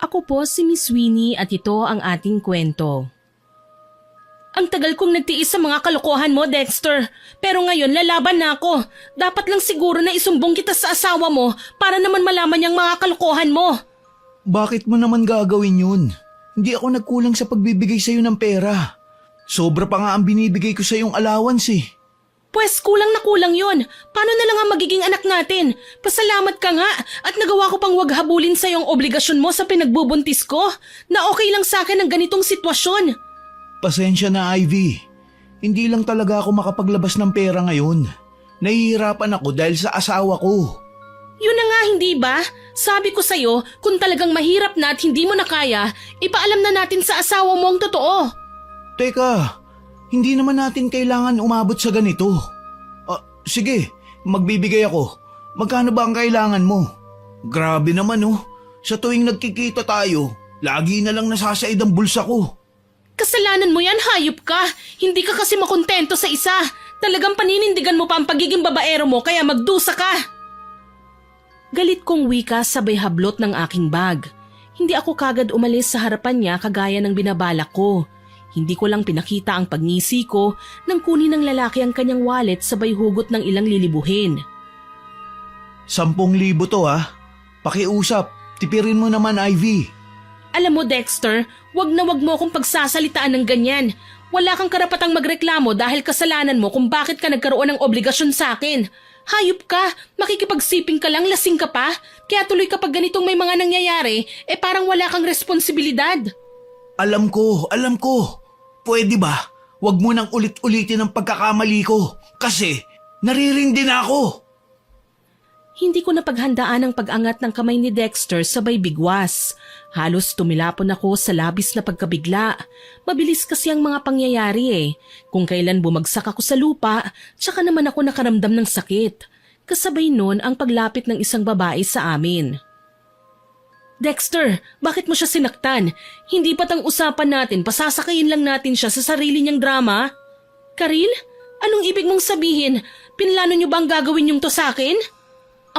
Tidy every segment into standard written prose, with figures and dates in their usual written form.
Ako po si Miss Winnie at ito ang ating kwento. Ang tagal kong nagtiis sa mga kalokohan mo, Dexter. Pero ngayon lalaban na ako. Dapat lang siguro na isumbong kita sa asawa mo para naman malaman niyang mga kalokohan mo. Bakit mo naman gagawin yun? Hindi ako nagkulang sa pagbibigay sa'yo ng pera. Sobra pa nga ang binibigay ko sa iyong allowance eh. Pwes kulang na kulang yun. Paano na lang ang magiging anak natin? Pasalamat ka nga at nagawa ko pang wag habulin sa iyong obligasyon mo sa pinagbubuntis ko. Na okay lang sa akin ang ganitong sitwasyon. Pasensya na, Ivy. Hindi lang talaga ako makapaglabas ng pera ngayon. Nahihirapan ako dahil sa asawa ko. Yun na nga, hindi ba? Sabi ko sa'yo, kung talagang mahirap na at hindi mo na kaya, ipaalam na natin sa asawa mo ang totoo. Teka, hindi naman natin kailangan umabot sa ganito. Sige, magbibigay ako. Magkano ba ang kailangan mo? Grabe naman oh. Sa tuwing nagkikita tayo, lagi na lang nasasaid ang bulsa ko. Kasalanan mo yan, hayop ka. Hindi ka kasi makontento sa isa. Talagang paninindigan mo pa ang pagiging babaero mo kaya magdusa ka. Galit kong wika sabay hablot ng aking bag. Hindi ako kagad umalis sa harapan niya kagaya ng binabalak ko. Hindi ko lang pinakita ang pagngisi ko nang kunin ng lalaki ang kanyang wallet sabay hugot ng ilang lilibuhin. 10,000 to ha. Pakiusap, tipirin mo naman, Ivy. Alam mo, Dexter, wag na wag mo akong pagsasalitaan ng ganyan. Wala kang karapatang magreklamo dahil kasalanan mo kung bakit ka nagkaroon ng obligasyon sa akin. Hayop ka, makikipagsiping ka lang, lasing ka pa. Kaya tuloy kapag ganitong may mga nangyayari, parang wala kang responsibilidad. Alam ko. Pwede ba? Huwag mo nang ulit-ulitin ang pagkakamali ko. Kasi naririndi na ako. Hindi ko napaghandaan ang pag-angat ng kamay ni Dexter sabay bigwas. Halos tumilapon ako sa labis na pagkabigla. Mabilis kasi ang mga pangyayari eh. Kung kailan bumagsak ako sa lupa, tsaka naman ako nakaramdam ng sakit. Kasabay nun ang paglapit ng isang babae sa amin. Dexter, bakit mo siya sinaktan? Hindi ba't ang usapan natin, pasasakayin lang natin siya sa sarili niyang drama? Karil, anong ibig mong sabihin? Pinlano niyo bang gagawin niyong to sa akin?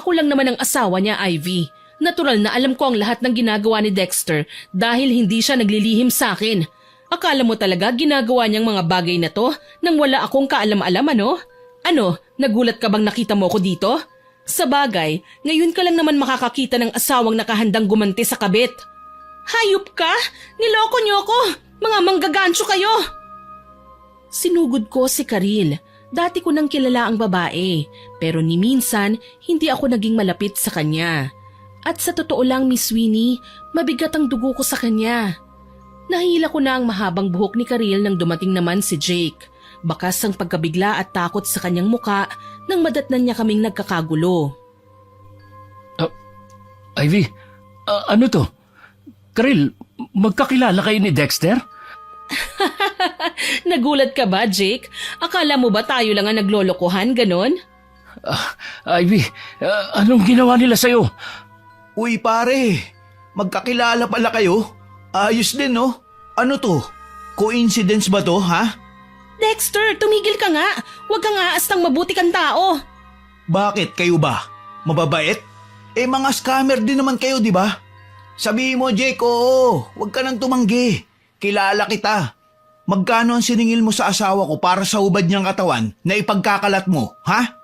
Ako lang naman ang asawa niya, Ivy. Natural na alam ko ang lahat ng ginagawa ni Dexter dahil hindi siya naglilihim sa akin. Akala mo talaga ginagawa niyang mga bagay na to nang wala akong kaalam-alam ano? Ano, nagulat ka bang nakita mo ko dito? Sa bagay, ngayon ka lang naman makakakita ng asawang nakahandang gumanti sa kabit. Hayop ka? Niloko niyo ako! Mga manggagancho kayo! Sinugod ko si Karil. Dati ko nang kilala ang babae, pero ni minsan hindi ako naging malapit sa kanya. At sa totoo lang, Miss Winnie, mabigat ang dugo ko sa kanya. Nahila ko na ang mahabang buhok ni Karil nang dumating naman si Jake. Bakas ang pagkabigla at takot sa kanyang muka nang madatnan niya kaming nagkakagulo. Ivy, ano to? Karil, magkakilala kayo ni Dexter? Nagulat ka ba, Jake? Akala mo ba tayo lang ang naglolokohan, ganon? Ivy, anong ginawa nila sa'yo? Uy pare, magkakilala pala kayo? Ayos din no? Ano to? Coincidence ba to ha? Dexter, tumigil ka nga. Huwag kang aastang mabuti kang tao. Bakit kayo ba? Mababait? Mga scammer din naman kayo di ba? Sabihin mo Jake, oo, huwag ka nang tumanggi. Kilala kita. Magkano ang siningil mo sa asawa ko para sa hubad niyang katawan na ipagkakalat mo, ha?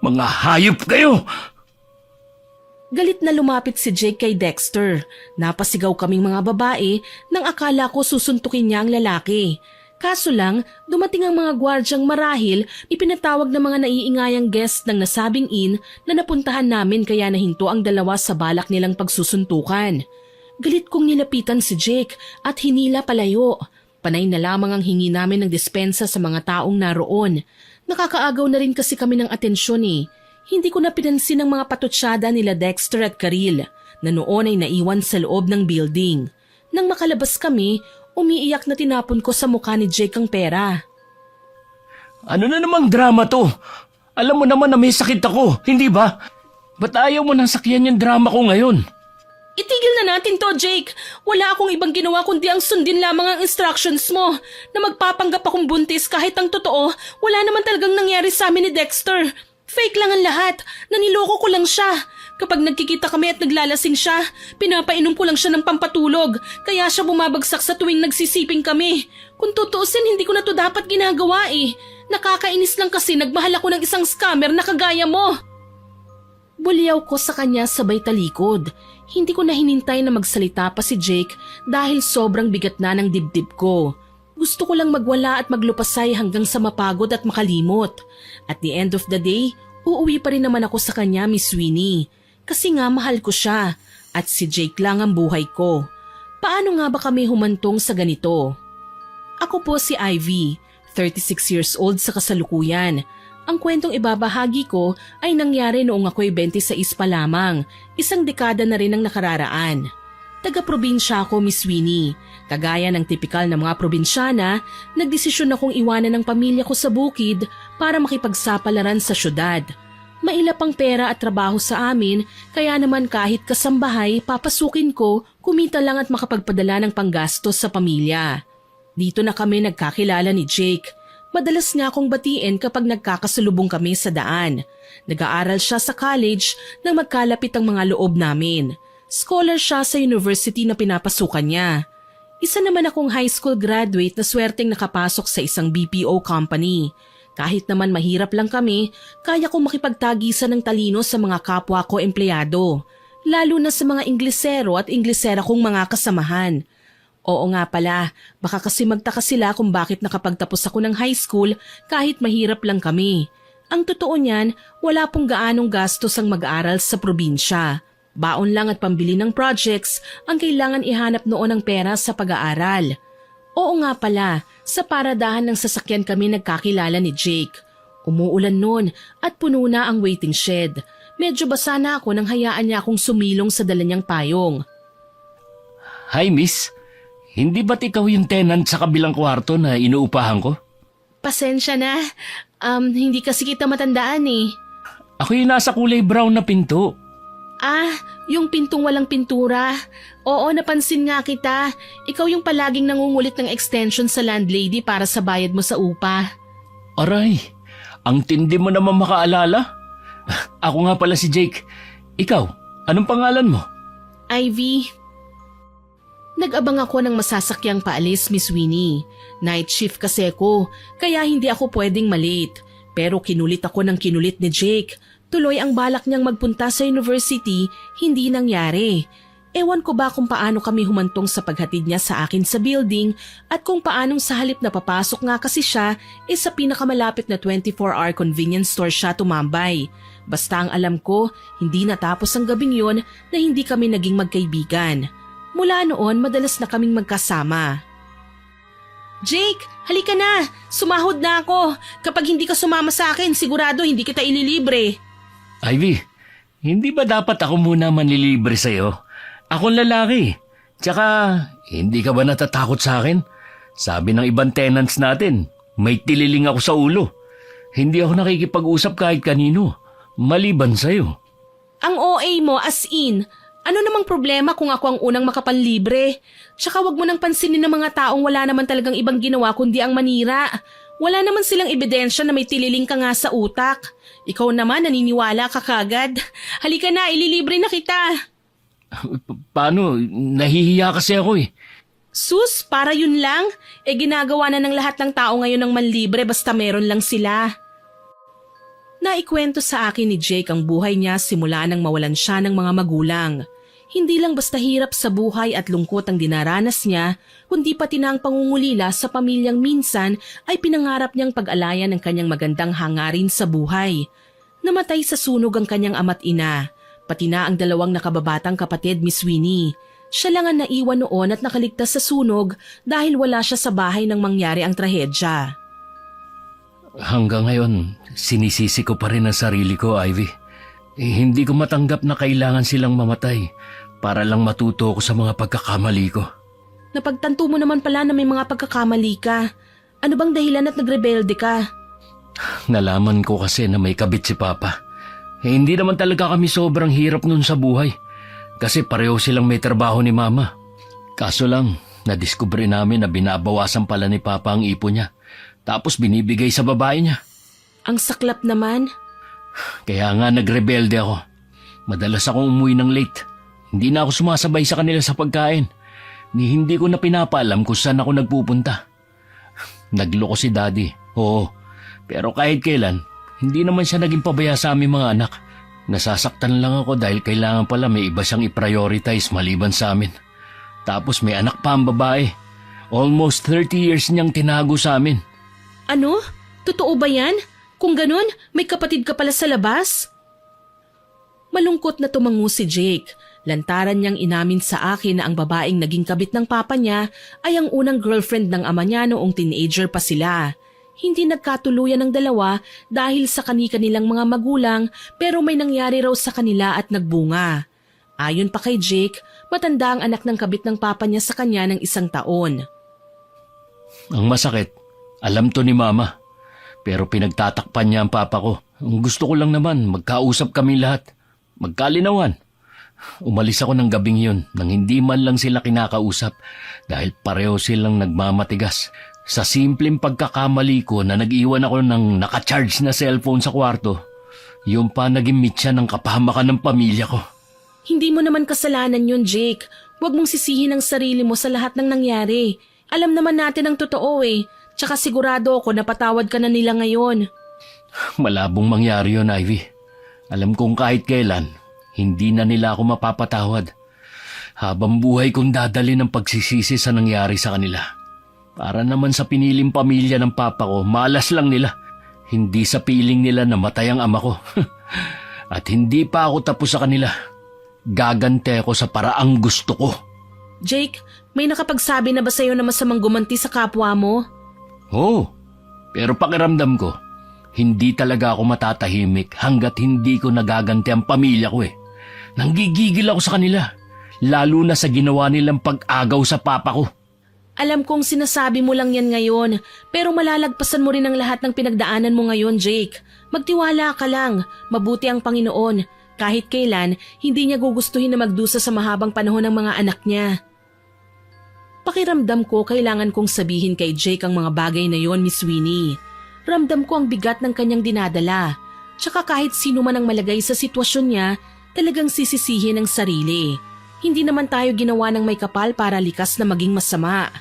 Mga hayop kayo! Galit na lumapit si Jake kay Dexter. Napasigaw kaming mga babae nang akala ko susuntukin niya ang lalaki. Kaso lang, dumating ang mga gwardyang marahil ipinatawag ng mga naiingayang guest ng nasabing inn na napuntahan namin kaya nahinto ang dalawa sa balak nilang pagsusuntukan. Galit kong nilapitan si Jake at hinila palayo. Panay na lamang ang hingi namin ng dispensa sa mga taong naroon. Nakakaagaw na rin kasi kami ng atensyon eh. Hindi ko na pinansin ang mga patutsyada nila Dexter at Karil na noon ay naiwan sa loob ng building. Nang makalabas kami, umiiyak na tinapon ko sa mukha ni Jake ang pera. Ano na namang drama to? Alam mo naman na may sakit ako, hindi ba? Ba't ayaw mo nang sakyan yung drama ko ngayon? Itigil na natin to, Jake. Wala akong ibang ginawa kundi ang sundin lamang ang instructions mo na magpapanggap akong buntis kahit ang totoo, wala naman talagang nangyari sa amin ni Dexter. Fake lang ang lahat. Naniloko ko lang siya. Kapag nagkikita kami at naglalasing siya, pinapainom ko lang siya ng pampatulog. Kaya siya bumabagsak sa tuwing nagsisiping kami. Kung tutuusin, hindi ko na to dapat ginagawa eh. Nakakainis lang kasi nagmahal ako ng isang scammer na kagaya mo. Buliyaw ko sa kanya sabay talikod. Hindi ko na hinintay na magsalita pa si Jake dahil sobrang bigat na ng dibdib ko. Gusto ko lang magwala at maglupasay hanggang sa mapagod at makalimot. At the end of the day, uuwi pa rin naman ako sa kanya, Miss Winnie. Kasi nga mahal ko siya at si Jake lang ang buhay ko. Paano nga ba kami humantong sa ganito? Ako po si Ivy, 36 years old sa kasalukuyan. Ang kwentong ibabahagi ko ay nangyari noong ako'y 26 pa lamang, isang dekada na rin ang nakararaan. Taga-probinsya ako, Miss Winnie. Kagaya ng tipikal na mga probinsyana, nagdesisyon akong iwanan ng pamilya ko sa bukid para makipagsapalaran sa syudad. Mailap ang pera at trabaho sa amin, kaya naman kahit kasambahay, papasukin ko, kumita lang at makapagpadala ng panggastos sa pamilya. Dito na kami nagkakilala ni Jake. Madalas nga akong batiin kapag nagkakasalubong kami sa daan. Nag-aaral siya sa college nang magkalapit ang mga loob namin. Scholar siya sa university na pinapasukan niya. Isa naman akong high school graduate na swerteng nakapasok sa isang BPO company. Kahit naman mahirap lang kami, kaya kong makipagtagisan ng talino sa mga kapwa ko empleyado. Lalo na sa mga Inglesero at Inglesera kong mga kasamahan. Oo nga pala, baka kasi magtaka sila kung bakit nakapagtapos ako ng high school kahit mahirap lang kami. Ang totoo niyan, wala pong gaanong gastos ang mag-aaral sa probinsya. Baon lang at pambili ng projects ang kailangan ihanap noon ng pera sa pag-aaral. Oo nga pala, sa paradahan ng sasakyan kami nagkakilala ni Jake. Umuulan noon at puno na ang waiting shed. Medyo basa na ako nang hayaan niya akong sumilong sa dala niyang payong. Hi, miss. Hindi ba't ikaw yung tenant sa kabilang kwarto na inuupahan ko? Pasensya na, hindi kasi kita matandaan eh. Ako yung nasa kulay brown na pinto. Ah, yung pintong walang pintura. Oo, napansin nga kita. Ikaw yung palaging nangungulit ng extension sa landlady para sa bayad mo sa upa. Aray, ang tindi mo naman makaalala. Ako nga pala si Jake. Ikaw, anong pangalan mo? Ivy. Nag-abang ako ng masasakyang paalis, Miss Winnie. Night shift kasi ako, kaya hindi ako pwedeng malate. Pero kinulit ako ng kinulit ni Jake. Tuloy ang balak niyang magpunta sa university, hindi nangyari. Ewan ko ba kung paano kami humantong sa paghatid niya sa akin sa building at kung paanong sa halip na papasok nga kasi siya, sa pinakamalapit na 24-hour convenience store siya tumambay. Basta ang alam ko, hindi natapos ang gabing yon na hindi kami naging magkaibigan. Mula noon, madalas na kaming magkasama. Jake, halika na! Sumahod na ako! Kapag hindi ka sumama sa akin, sigurado hindi kita ililibre. Ivy, hindi ba dapat ako muna manlilibre sa'yo? Akong lalaki. Tsaka, hindi ka ba natatakot sa akin? Sabi ng ibang tenants natin, may tililing ako sa ulo. Hindi ako nakikipag-usap kahit kanino, maliban sa'yo. Ang OA mo as in, ano namang problema kung ako ang unang makapanlibre? Tsaka wag mo nang pansinin ng mga taong wala naman talagang ibang ginawa kundi ang manira. Wala naman silang ebidensya na may tililing ka nga sa utak. Ikaw naman naniniwala ka kagad. Halika na, ililibre na kita. Paano? Nahihiya kasi ako eh. Sus, para yun lang? Ginagawa na ng lahat ng tao ngayon ng manlibre basta meron lang sila. Naikwento sa akin ni Jake ang buhay niya simula nang mawalan siya ng mga magulang. Hindi lang basta hirap sa buhay at lungkot ang dinaranas niya, kundi pati na ang pangungulila sa pamilyang minsan ay pinangarap niyang pag-alayan ng kanyang magandang hangarin sa buhay. Namatay sa sunog ang kanyang ama't ina, pati na ang dalawang nakababatang kapatid, Miss Winnie. Siya lang ang naiwan noon at nakaligtas sa sunog dahil wala siya sa bahay nang mangyari ang trahedya. Hanggang ngayon, sinisisi ko pa rin ang sarili ko, Ivy. Hindi ko matanggap na kailangan silang mamatay para lang matuto ko sa mga pagkakamali ko. Napagtanto mo naman pala na may mga pagkakamali ka. Ano bang dahilan at nagrebelde ka? Nalaman ko kasi na may kabit si Papa. Hindi naman talaga kami sobrang hirap nun sa buhay. Kasi pareho silang may trabaho ni Mama. Kaso lang, nadiskubre namin na binabawasan pala ni Papa ang ipon niya. Tapos binibigay sa babae niya. Ang saklap naman. Kaya nga nagrebelde ako. Madalas akong umuwi ng late. Hindi na ako sumasabay sa kanila sa pagkain. Hindi ko na pinapaalam kung saan ako nagpupunta. Nagloko si Daddy, oo. Pero kahit kailan, hindi naman siya naging pabaya sa aming mga anak. Nasasaktan lang ako dahil kailangan pala may iba siyang i-prioritize maliban sa amin. Tapos may anak pa ang babae. Almost 30 years niyang tinago sa amin. Ano? Totoo ba yan? Kung ganun, may kapatid ka pala sa labas? Malungkot na tumango si Jake. Lantaran niyang inamin sa akin na ang babaeng naging kabit ng papa niya ay ang unang girlfriend ng ama niya noong teenager pa sila. Hindi nagkatuluyan ng dalawa dahil sa kani-kanilang mga magulang pero may nangyari raw sa kanila at nagbunga. Ayon pa kay Jake, matanda ang anak ng kabit ng papa niya sa kanya ng 1 taon. Ang masakit, alam to ni Mama. Pero pinagtatakpan niya ang papa ko. Ang gusto ko lang naman, magkausap kami lahat. Magkalinawan. Umalis ako ng gabing yun nang hindi man lang sila kinakausap dahil pareho silang nagmamatigas. Sa simpleng pagkakamali ko na nag-iwan ako ng nakacharge na cellphone sa kwarto, yun pa naging mitya ng kapahamakan ng pamilya ko. Hindi mo naman kasalanan yun, Jake. Huwag mong sisihin ang sarili mo sa lahat ng nangyari. Alam naman natin ang totoo eh. Tsaka sigurado ako napatawad ka na nila ngayon. Malabong mangyari yun, Ivy. Alam kong kahit kailan, hindi na nila ako mapapatawad. Habang buhay kong dadali ng pagsisisi sa nangyari sa kanila. Para naman sa piniling pamilya ng papa ko, malas lang nila. Hindi sa piling nila na matay ang ama ko. At hindi pa ako tapos sa kanila. Gagante ako sa paraang gusto ko. Jake, may nakapagsabi na ba sa'yo na masamang gumanti sa kapwa mo? Oo, pero pakiramdam ko, hindi talaga ako matatahimik hanggat hindi ko nagaganti ang pamilya ko eh. Nanggigigil ako sa kanila, lalo na sa ginawa nilang pag-agaw sa papa ko. Alam kong sinasabi mo lang yan ngayon, pero malalagpasan mo rin ang lahat ng pinagdaanan mo ngayon, Jake. Magtiwala ka lang, mabuti ang Panginoon. Kahit kailan, hindi niya gugustuhin na magdusa sa mahabang panahon ng mga anak niya. Pakiramdam ko kailangan kong sabihin kay Jake ang mga bagay na yon, Miss Winnie. Ramdam ko ang bigat ng kanyang dinadala. Tsaka kahit sino man ang malagay sa sitwasyon niya, talagang sisisihin ang sarili. Hindi naman tayo ginawa ng may kapal para likas na maging masama.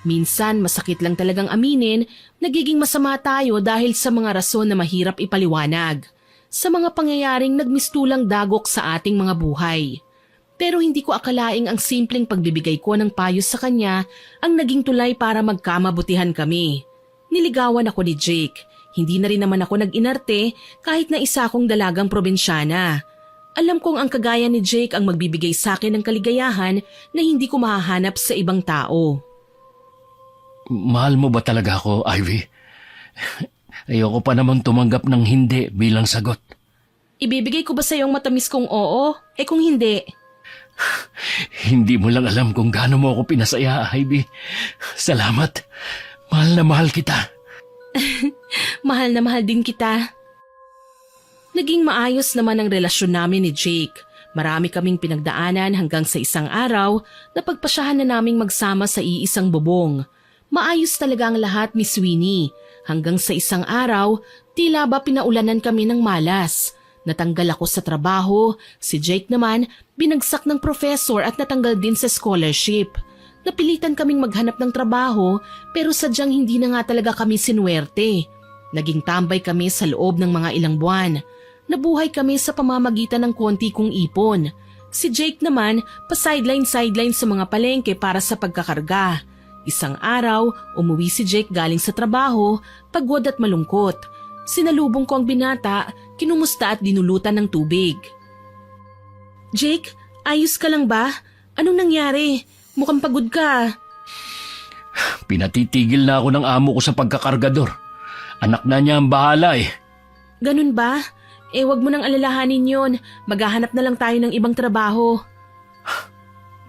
Minsan masakit lang talagang aminin, nagiging masama tayo dahil sa mga rason na mahirap ipaliwanag. Sa mga pangyayaring nagmistulang dagok sa ating mga buhay. Pero hindi ko akalaing ang simpleng pagbibigay ko ng payo sa kanya ang naging tulay para magkamabutihan kami. Niligawan ako ni Jake. Hindi na rin naman ako nag-inarte kahit na isa akong dalagang probinsyana. Alam kong ang kagaya ni Jake ang magbibigay sa akin ng kaligayahan na hindi ko mahahanap sa ibang tao. Mahal mo ba talaga ako, Ivy? Ayoko pa namang tumanggap ng hindi bilang sagot. Ibibigay ko ba sa iyong matamis kong oo? Eh kung hindi? Hindi mo lang alam kung gaano mo ako pinasaya, Ivy. Salamat. Mahal na mahal kita. Mahal na mahal din kita. Naging maayos naman ang relasyon namin ni Jake. Marami kaming pinagdaanan hanggang sa isang araw na pagpasyahan na naming magsama sa iisang bubong. Maayos talaga ang lahat, Miss Winnie. Hanggang sa isang araw, tila ba pinaulanan kami ng malas. Natanggal ako sa trabaho, si Jake naman binagsak ng professor at natanggal din sa scholarship. Napilitan kaming maghanap ng trabaho pero sadyang hindi na nga talaga kami sinuwerte. Naging tambay kami sa loob ng mga ilang buwan. Nabuhay kami sa pamamagitan ng konti kong ipon. Si Jake naman pa-sideline-sideline sa mga palengke para sa pagkakarga. Isang araw, umuwi si Jake galing sa trabaho, pagod at malungkot. Sinalubong ko ang binata, kinumusta at dinulutan ng tubig. Jake, ayos ka lang ba? Anong nangyari? Mukhang pagod ka. Pinatitigil na ako ng amo ko sa pagkakargador. Anak na niya ang bahala eh. Ganun ba? Eh wag mo nang alalahanin yon. Maghahanap na lang tayo ng ibang trabaho.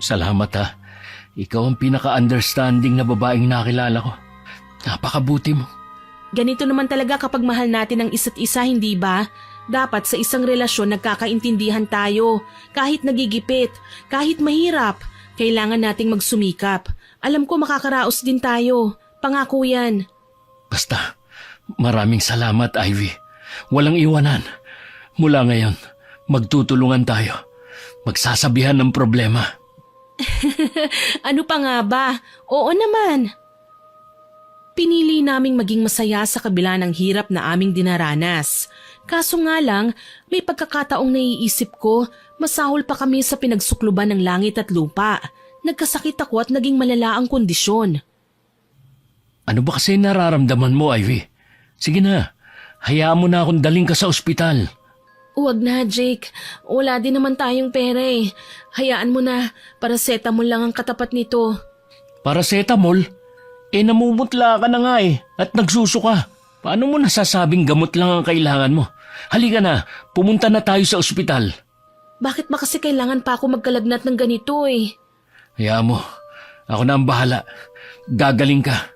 Salamat ha. Ikaw ang pinaka-understanding na babaeng nakilala ko. Napakabuti mo. Ganito naman talaga kapag mahal natin ang isa't isa, hindi ba? Dapat sa isang relasyon nagkakaintindihan tayo. Kahit nagigipit, kahit mahirap, kailangan nating magsumikap. Alam ko makakaraos din tayo. Pangako yan. Basta, maraming salamat, Ivy. Walang iwanan. Mula ngayon, Magtutulungan tayo. Magsasabihan ng problema. Ano pa nga ba? Oo naman. Pinili naming maging masaya sa kabila ng hirap na aming dinaranas. Kaso nga lang, may pagkakataong naiisip ko, masahol pa kami sa pinagsukluban ng langit at lupa. Nagkasakit ako at naging malala ang kondisyon. Ano ba kasi nararamdaman mo, Ivy? Sige na, hayaan mo na akong daling ka sa ospital. Huwag na, Jake. Wala din naman tayong pera eh. Hayaan mo na, paracetamol lang ang katapat nito. Paracetamol? Namumutla ka na nga at nagsusuka. Paano mo nasasabing gamot lang ang kailangan mo? Halika na, pumunta na tayo sa ospital. Bakit ba kasi kailangan pa ako magkalagnat ng ganito eh? Hayaan mo, ako na ang bahala. Gagaling ka.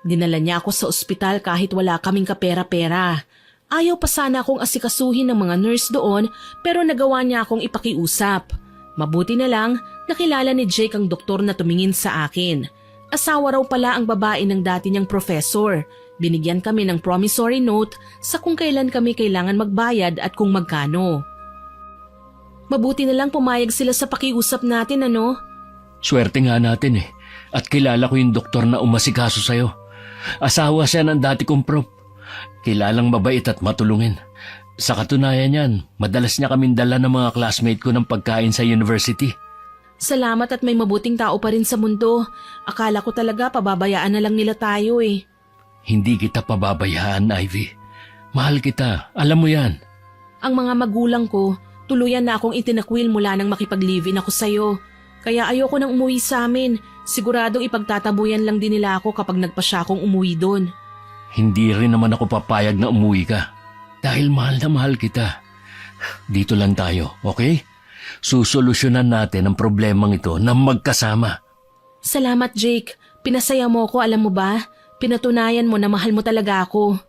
Dinala niya ako sa ospital kahit wala kaming kapera-pera. Ayaw pa sana akong asikasuhin ng mga nurse doon pero nagawa niya akong ipakiusap. Mabuti na lang, nakilala ni Jake ang doktor na tumingin sa akin. Asawa raw pala ang babae ng dati niyang professor. Binigyan kami ng promissory note sa kung kailan kami kailangan magbayad at kung magkano. Mabuti na lang pumayag sila sa pakiusap natin, ano? Swerte nga natin at kilala ko yung doktor na umasikaso sa'yo. Asawa siya ng dati kong prop. Kilalang mabait at matulungin. Sa katunayan yan, madalas niya kaming dala ng mga classmate ko ng pagkain sa university. Salamat at may mabuting tao pa rin sa mundo. Akala ko talaga pababayaan na lang nila tayo eh. Hindi kita pababayaan, Ivy. Mahal kita, alam mo yan. Ang mga magulang ko, tuluyan na akong itinakwil mula nang makipag-live-in ako sa'yo. Kaya ayoko nang umuwi sa amin. Siguradong ipagtatabuyan lang din nila ako kapag nagpasya akong umuwi doon. Hindi rin naman ako papayag na umuwi ka. Dahil mahal na mahal kita. Dito lang tayo, okay? Susolusyonan natin ang problemang ito na magkasama. Salamat, Jake. Pinasaya mo ko, alam mo ba? Pinatunayan mo na mahal mo talaga ako.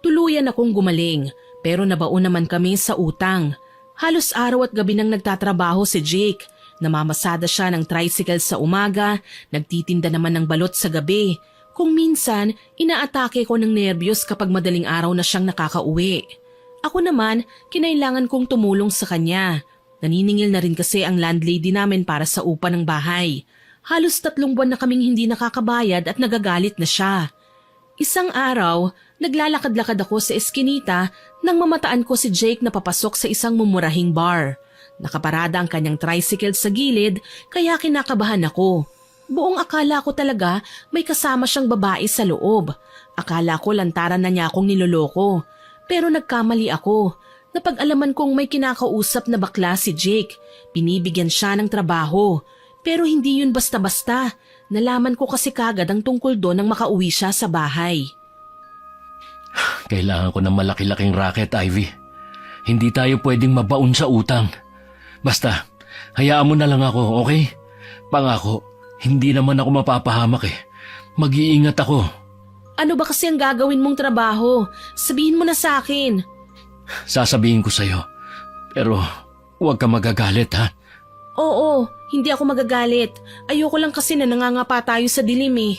Tuluyan akong gumaling, pero nabaon naman kami sa utang. Halos araw at gabi nang nagtatrabaho si Jake. Namamasada siya ng tricycle sa umaga, nagtitinda naman ng balot sa gabi. Kung minsan, inaatake ko ng nerbiyos kapag madaling araw na siyang nakakauwi. Ako naman, kinailangan kong tumulong sa kanya. Naniningil na rin kasi ang landlady namin para sa upa ng bahay. Halos 3 buwan na kaming hindi nakakabayad at nagagalit na siya. Isang araw, naglalakad-lakad ako sa eskinita nang mamataan ko si Jake na papasok sa isang mumurahing bar. Nakaparada ang kanyang tricycle sa gilid kaya kinakabahan ako. Buong akala ko talaga may kasama siyang babae sa loob. Akala ko lantaran na niya akong niloloko. Pero nagkamali ako. Napag-alaman kong may kinakausap na bakla si Jake. Binibigyan siya ng trabaho. Pero hindi yun basta-basta. Nalaman ko kasi kagad ang tungkol doon nang makauwi siya sa bahay. Kailangan ko ng malaki-laking racket, Ivy. Hindi tayo pwedeng mabaon sa utang. Basta, hayaan mo na lang ako, okay? Pangako, hindi naman ako mapapahamak Mag-iingat ako. Ano ba kasi ang gagawin mong trabaho? Sabihin mo na sa akin. Sasabihin ko sa'yo. Pero huwag ka magagalit, ha? Oo, hindi ako magagalit. Ayoko lang kasi na nangangapa tayo sa dilim eh.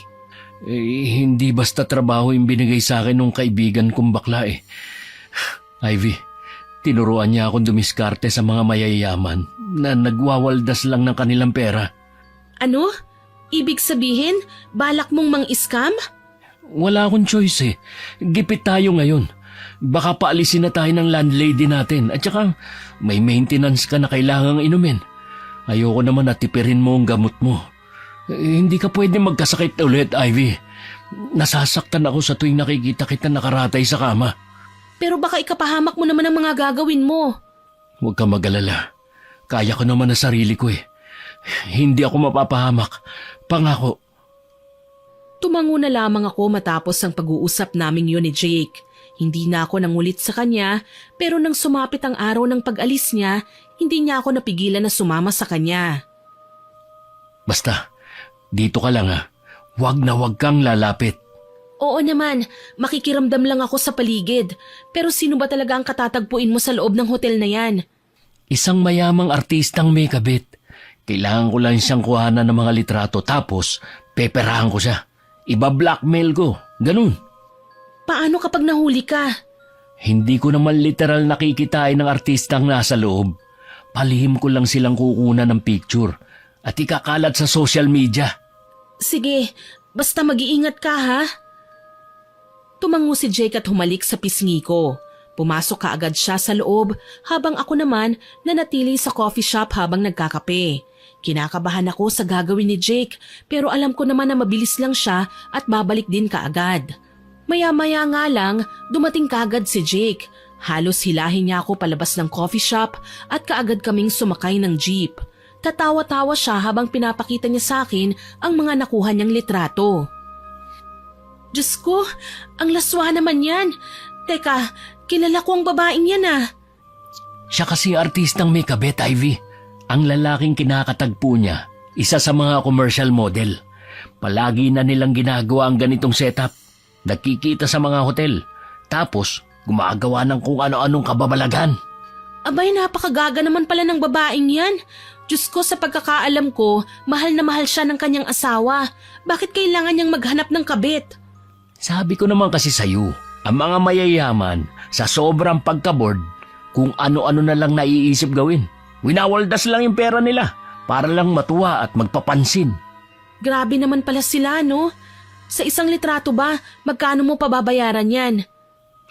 Hindi basta trabaho yung binigay sa akin ng kaibigan kong bakla Ivy, tinuruan niya akong dumiskarte sa mga mayayaman na nagwawaldas lang ng kanilang pera. Ano? Ibig sabihin, balak mong mang-scam? Wala akong choice Gipit tayo ngayon. Baka paalisin na tayo ng landlady natin at saka may maintenance ka na kailangang inumin. Ayoko naman na tipirin mo ang gamot mo. Hindi ka pwede magkasakit ulit, Ivy. Nasasaktan ako sa tuwing nakikita kita nakaratay sa kama. Pero baka ikapahamak mo naman ang mga gagawin mo. Huwag ka mag-alala. Kaya ko naman ang sarili ko Hindi ako mapapahamak. Pangako. Tumango na lamang ako matapos ang pag-uusap naming yun ni Jake. Hindi na ako nangulit sa kanya, pero nang sumapit ang araw ng pag-alis niya, hindi niya ako napigilan na sumama sa kanya. Basta, dito ka lang Huwag na huwag kang lalapit. Oo naman, makikiramdam lang ako sa paligid. Pero sino ba talaga ang katatagpuin mo sa loob ng hotel na yan? Isang mayamang artistang may kabit. Kailangan ko lang siyang kuhanan ng mga litrato tapos peperahan ko siya. Iba-blackmail ko. Ganun. Paano kapag nahuli ka? Hindi ko naman literal nakikitain ng artistang nasa loob. Palihim ko lang silang kukunan ng picture at ikakalat sa social media. Sige, basta mag-iingat ka ha. Tumango si Jake at humalik sa pisngi ko. Pumasok kaagad siya sa loob habang ako naman nanatili sa coffee shop habang nagkakape. Kinakabahan ako sa gagawin ni Jake pero alam ko naman na mabilis lang siya at babalik din kaagad. Maya-maya nga lang dumating kaagad si Jake. Halos hilahin niya ako palabas ng coffee shop at kaagad kaming sumakay ng jeep. Tatawa-tawa siya habang pinapakita niya sa akin ang mga nakuha niyang litrato. Diyos ko, ang laswa naman yan. Teka, kilala ko ang babaeng yan ah. Siya kasi artistang may kabet, Ivy. Ang lalaking kinakatagpo niya, isa sa mga commercial model. Palagi na nilang ginagawa ang ganitong setup. Nagkikita sa mga hotel. Tapos, gumagawa ng kung ano-anong kababalaghan. Abay, napakagaga naman pala ng babaeng yan. Diyos ko, sa pagkakaalam ko, mahal na mahal siya ng kanyang asawa. Bakit kailangan niyang maghanap ng kabit? Sabi ko naman kasi sa'yo, ang mga mayayaman, sa sobrang pagkabord, kung ano-ano na lang naiisip gawin. Winawaldas lang yung pera nila para lang matuwa at magpapansin. Grabe naman pala sila, no? Sa isang litrato ba, magkano mo pababayaran yan?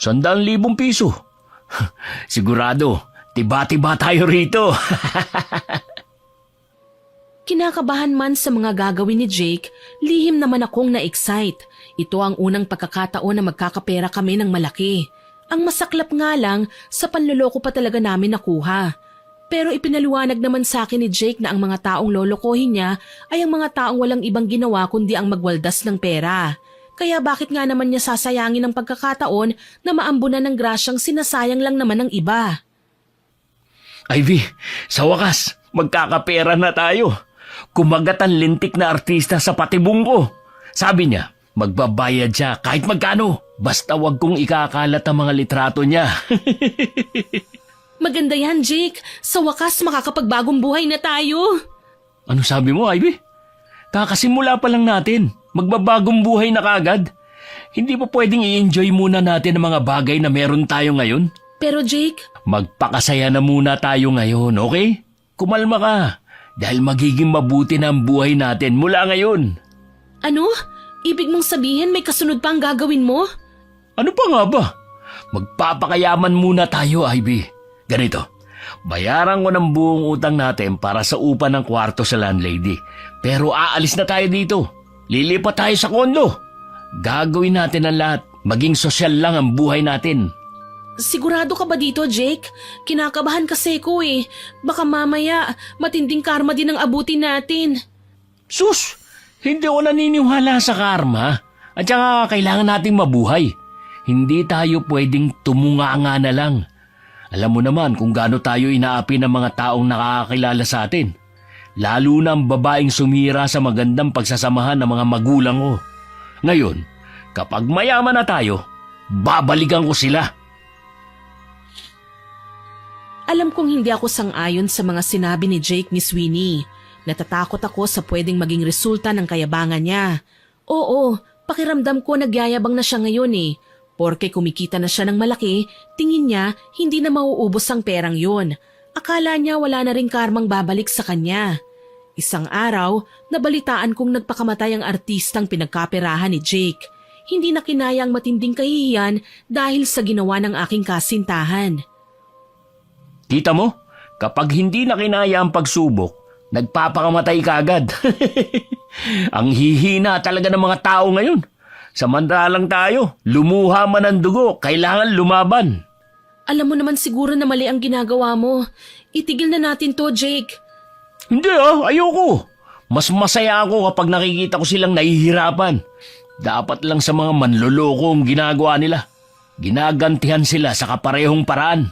100,000 piso. Sigurado, tiba-tiba tayo rito. Kinakabahan man sa mga gagawin ni Jake, lihim naman akong na-excite. Ito ang unang pagkakataon na magkakapera kami ng malaki. Ang masaklap nga lang, sa panloloko pa talaga namin nakuha. Pero ipinaliwanag naman sa akin ni Jake na ang mga taong lolokohin niya ay ang mga taong walang ibang ginawa kundi ang magwaldas ng pera. Kaya bakit nga naman niya sasayangin ang pagkakataon na maambunan ng grasyang sinasayang lang naman ng iba? Ivy, sa wakas, magkakapera na tayo. Kumagat ang lintik na artista sa patibong ko. Sabi niya, magbabayad siya kahit magkano. Basta wag kong ikakalat ang mga litrato niya. Maganda yan, Jake. Sa wakas, makakapagbagong buhay na tayo. Ano sabi mo, Ivy? Kakasimula pa lang natin. Magbabagong buhay na kagad. Hindi pa pwedeng i-enjoy muna natin ang mga bagay na meron tayo ngayon? Pero Jake, Magpakasaya na muna tayo ngayon, okay? Kumalma ka. Dahil magiging mabuti na ang buhay natin mula ngayon. ano? Ibig mong sabihin may kasunod pa ang gagawin mo? Ano pa nga ba? Magpapakayaman muna tayo, Ivy. Ganito, bayaran ko ng buong utang natin para sa upa ng kwarto sa landlady. Pero aalis na tayo dito. Lilipat tayo sa kondo. Gagawin natin ang lahat. Maging sosyal lang ang buhay natin. Sigurado ka ba dito, Jake? Kinakabahan kasi ko eh. Baka mamaya matinding karma din ang abutin natin. Sus! Hindi ako naniniwala sa karma. At saka kailangan nating mabuhay. Hindi tayo pwedeng tumunganga na lang. Alam mo naman kung gaano tayo inaapi ng mga taong nakakakilala sa atin. Lalo na ang babaeng sumira sa magandang pagsasamahan ng mga magulang ko. Ngayon, kapag mayaman na tayo, babalikan ko sila. Alam kong hindi ako sang-ayon sa mga sinabi ni Jake ni Sweeney. Natatakot ako sa pwedeng maging resulta ng kayabangan niya. Oo, pakiramdam ko nagyayabang na siya ngayon eh. Porke kumikita na siya ng malaki, tingin niya hindi na mauubos ang perang yon. Akala niya wala na ring karmang babalik sa kanya. Isang araw, nabalitaan kong nagpakamatay ang artistang pinagkaperahan ni Jake. Hindi na kinaya ang matinding kahihiyan dahil sa ginawa ng aking kasintahan. Kita mo, kapag hindi na kinaya ang pagsubok, nagpapakamatay ka agad. Ang hihina talaga ng mga tao ngayon. Samantalang tayo, lumuha man ang dugo, kailangan lumaban. Alam mo naman siguro na mali ang ginagawa mo. Itigil na natin to, Jake. Hindi ayoko. Mas masaya ako kapag nakikita ko silang nahihirapan. Dapat lang sa mga manloloko ang ginagawa nila. Ginagantihan sila sa kaparehong paraan.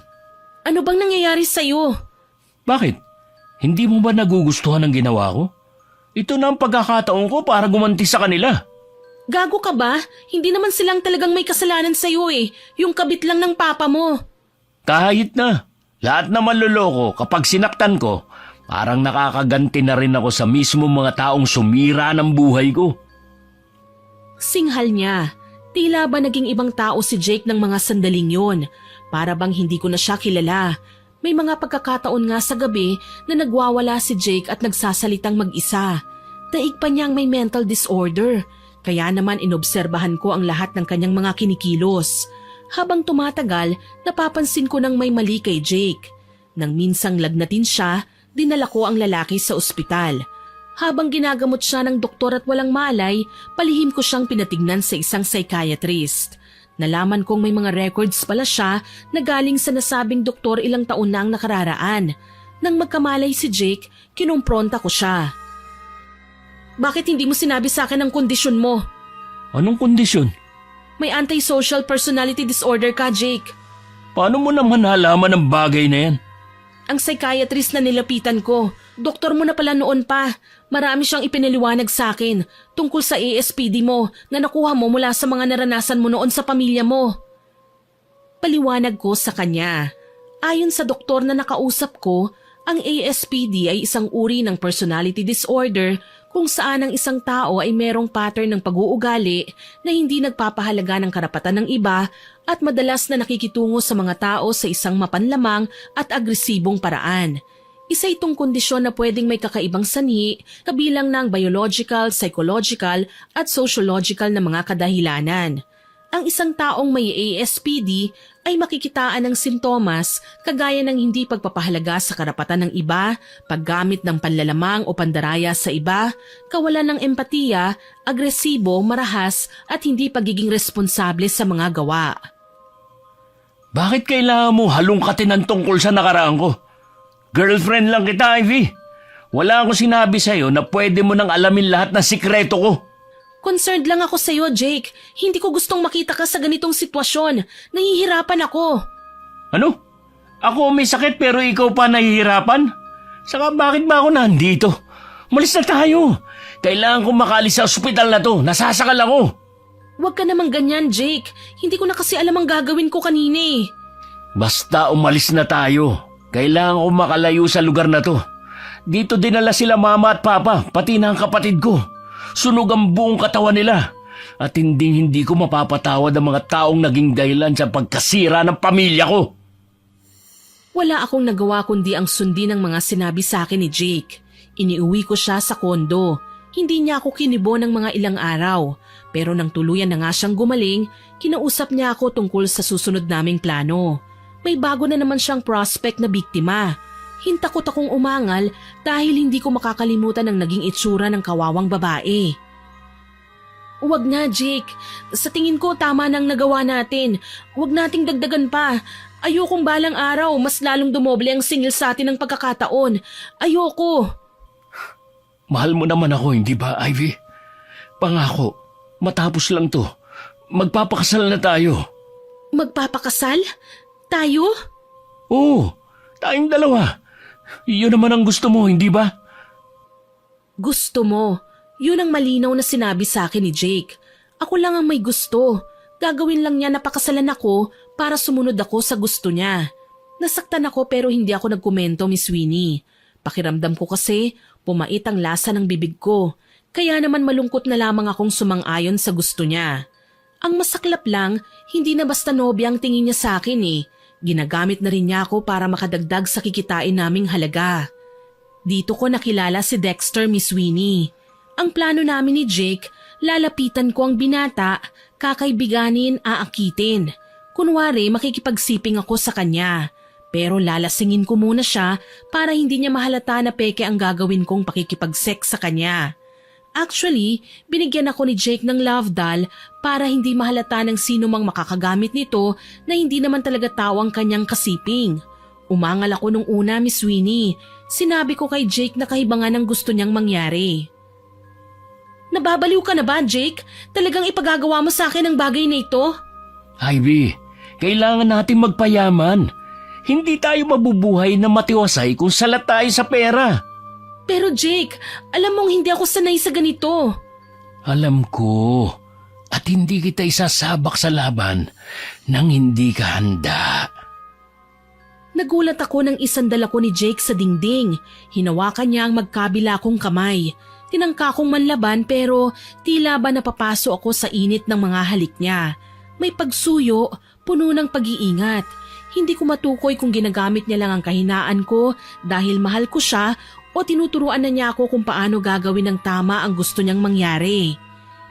Ano bang nangyayari sa'yo? Bakit? Hindi mo ba nagugustuhan ang ginawa ko? Ito na ang pagkakataon ko para gumanti sa kanila. Gago ka ba? Hindi naman silang talagang may kasalanan sa'yo eh. Yung kabit lang ng papa mo. Kahit na. Lahat na manloloko kapag sinaktan ko, parang nakakaganti na rin ako sa mismo mga taong sumira ng buhay ko. Singhal niya. Tila ba naging ibang tao si Jake ng mga sandaling yon. Para bang hindi ko na siya kilala. May mga pagkakataon nga sa gabi na nagwawala si Jake at nagsasalitang mag-isa. Daig pa niyang may mental disorder. Kaya naman inobserbahan ko ang lahat ng kanyang mga kinikilos. Habang tumatagal, napapansin ko nang may mali kay Jake. Nang minsang lagnatin siya, dinala ko ang lalaki sa ospital. Habang ginagamot siya ng doktor at walang malay, palihim ko siyang pinatignan sa isang psychiatrist. Nalaman kong may mga records pala siya na galing sa nasabing doktor ilang taon na ang nakararaan. Nang magkamalay si Jake, kinumpronta ko siya. Bakit hindi mo sinabi sa akin ang kondisyon mo? Anong kondisyon? May antisocial personality disorder ka, Jake. Paano mo naman nalaman ang bagay na yan? Ang psychiatrist na nilapitan ko, doktor mo na pala noon pa. Marami siyang ipinaliwanag sa akin tungkol sa ASPD mo na nakuha mo mula sa mga naranasan mo noon sa pamilya mo. Paliwanag ko sa kanya. Ayon sa doktor na nakausap ko, ang ASPD ay isang uri ng personality disorder kung saan ang isang tao ay merong pattern ng pag-uugali na hindi nagpapahalaga ng karapatan ng iba at madalas na nakikitungo sa mga tao sa isang mapanlamang at agresibong paraan. Isa itong kondisyon na pwedeng may kakaibang sanhi, kabilang ng biological, psychological at sociological na mga kadahilanan. Ang isang taong may ASPD ay makikitaan ng sintomas kagaya ng hindi pagpapahalaga sa karapatan ng iba, paggamit ng panlalamang o pandaraya sa iba, kawalan ng empatiya, agresibo, marahas at hindi pagiging responsable sa mga gawa. Bakit kailangan mo halongkatin ang tungkol sa nakaraan ko? Girlfriend lang kita, Ivy. Wala akong sinabi sa'yo na pwede mo nang alamin lahat ng sikreto ko. Concerned lang ako sa iyo, Jake. Hindi ko gustong makita ka sa ganitong sitwasyon. Nahihirapan ako. Ano? Ako may sakit pero ikaw pa nahihirapan? Saka bakit ba ako nandito? Malis na tayo. Kailangan kong makaalis sa ospital na to. Nasasakal ako. Huwag ka namang ganyan, Jake. Hindi ko na kasi alam ang gagawin ko kanina eh. Basta umalis na tayo. Kailangan kong makalayo sa lugar na to. Dito dinala sila mama at papa, pati na ang kapatid ko. Sunog ang buong katawan nila. At hindi ko mapapatawad ang mga taong naging dahilan sa pagkasira ng pamilya ko. Wala akong nagawa kundi ang sundin ng mga sinabi sa akin ni Jake. Iniuwi ko siya sa kondo. Hindi niya ako kinibo ng mga ilang araw. Pero nang tuluyan na nga siyang gumaling, kinausap niya ako tungkol sa susunod naming plano. May bago na naman siyang prospect na biktima. Hintakot akong umangal dahil hindi ko makakalimutan ang naging itsura ng kawawang babae. Huwag na, Jake. Sa tingin ko tama nang nagawa natin. Huwag nating dagdagan pa. Ayokong balang araw mas lalong dumoble ang singil sa atin ng pagkakataon. Ayoko. Mahal mo naman ako, hindi ba, Ivy? Pangako, matapos lang to. Magpapakasal na tayo. Magpapakasal? Tayo? Oo, tayong dalawa. Yun naman ang gusto mo, hindi ba? Gusto mo. Yun ang malinaw na sinabi sa akin ni Jake. Ako lang ang may gusto. Gagawin lang niya na pakasalan ako para sumunod ako sa gusto niya. Nasaktan ako pero hindi ako nagkomento, Miss Winnie. Pakiramdam ko kasi pumait ang lasa ng bibig ko. Kaya naman malungkot na lamang akong sumang-ayon sa gusto niya. Ang masaklap lang, hindi na basta nobya ang tingin niya sa akin eh. Ginagamit na rin niya ako para makadagdag sa kikitain naming halaga. Dito ko nakilala si Dexter, Miss Winnie. Ang plano namin ni Jake, lalapitan ko ang binata, kakaibiganin, aakitin. Kunwari makikipagsiping ako sa kanya. Pero lalasingin ko muna siya para hindi niya mahalata na peke ang gagawin kong pakikipag-sex sa kanya. Actually, binigyan ako ni Jake ng love doll para hindi mahalata ng sino mang makakagamit nito na hindi naman talaga tao ang kanyang kasiping. Umangal ako nung una, Miss Winnie. Sinabi ko kay Jake na kahibangan ang gusto niyang mangyari. Nababaliw ka na ba, Jake? Talagang ipagagawa mo sa akin ang bagay na ito? Ivy, kailangan natin magpayaman. Hindi tayo mabubuhay na matiwasay kung salat tayo sa pera. Pero Jake, alam mong hindi ako sanay sa ganito. Alam ko. At hindi kita isasabak sa laban nang hindi ka handa. Nagulat ako nang isandal ako ni Jake sa dingding. Hinawakan niya ang magkabila kong kamay. Tinangka kong manlaban pero tila ba napapaso ako sa init ng mga halik niya. May pagsuyo, puno ng pag-iingat. Hindi ko matukoy kung ginagamit niya lang ang kahinaan ko dahil mahal ko siya o tinuturuan na niya ako kung paano gagawin ng tama ang gusto niyang mangyari.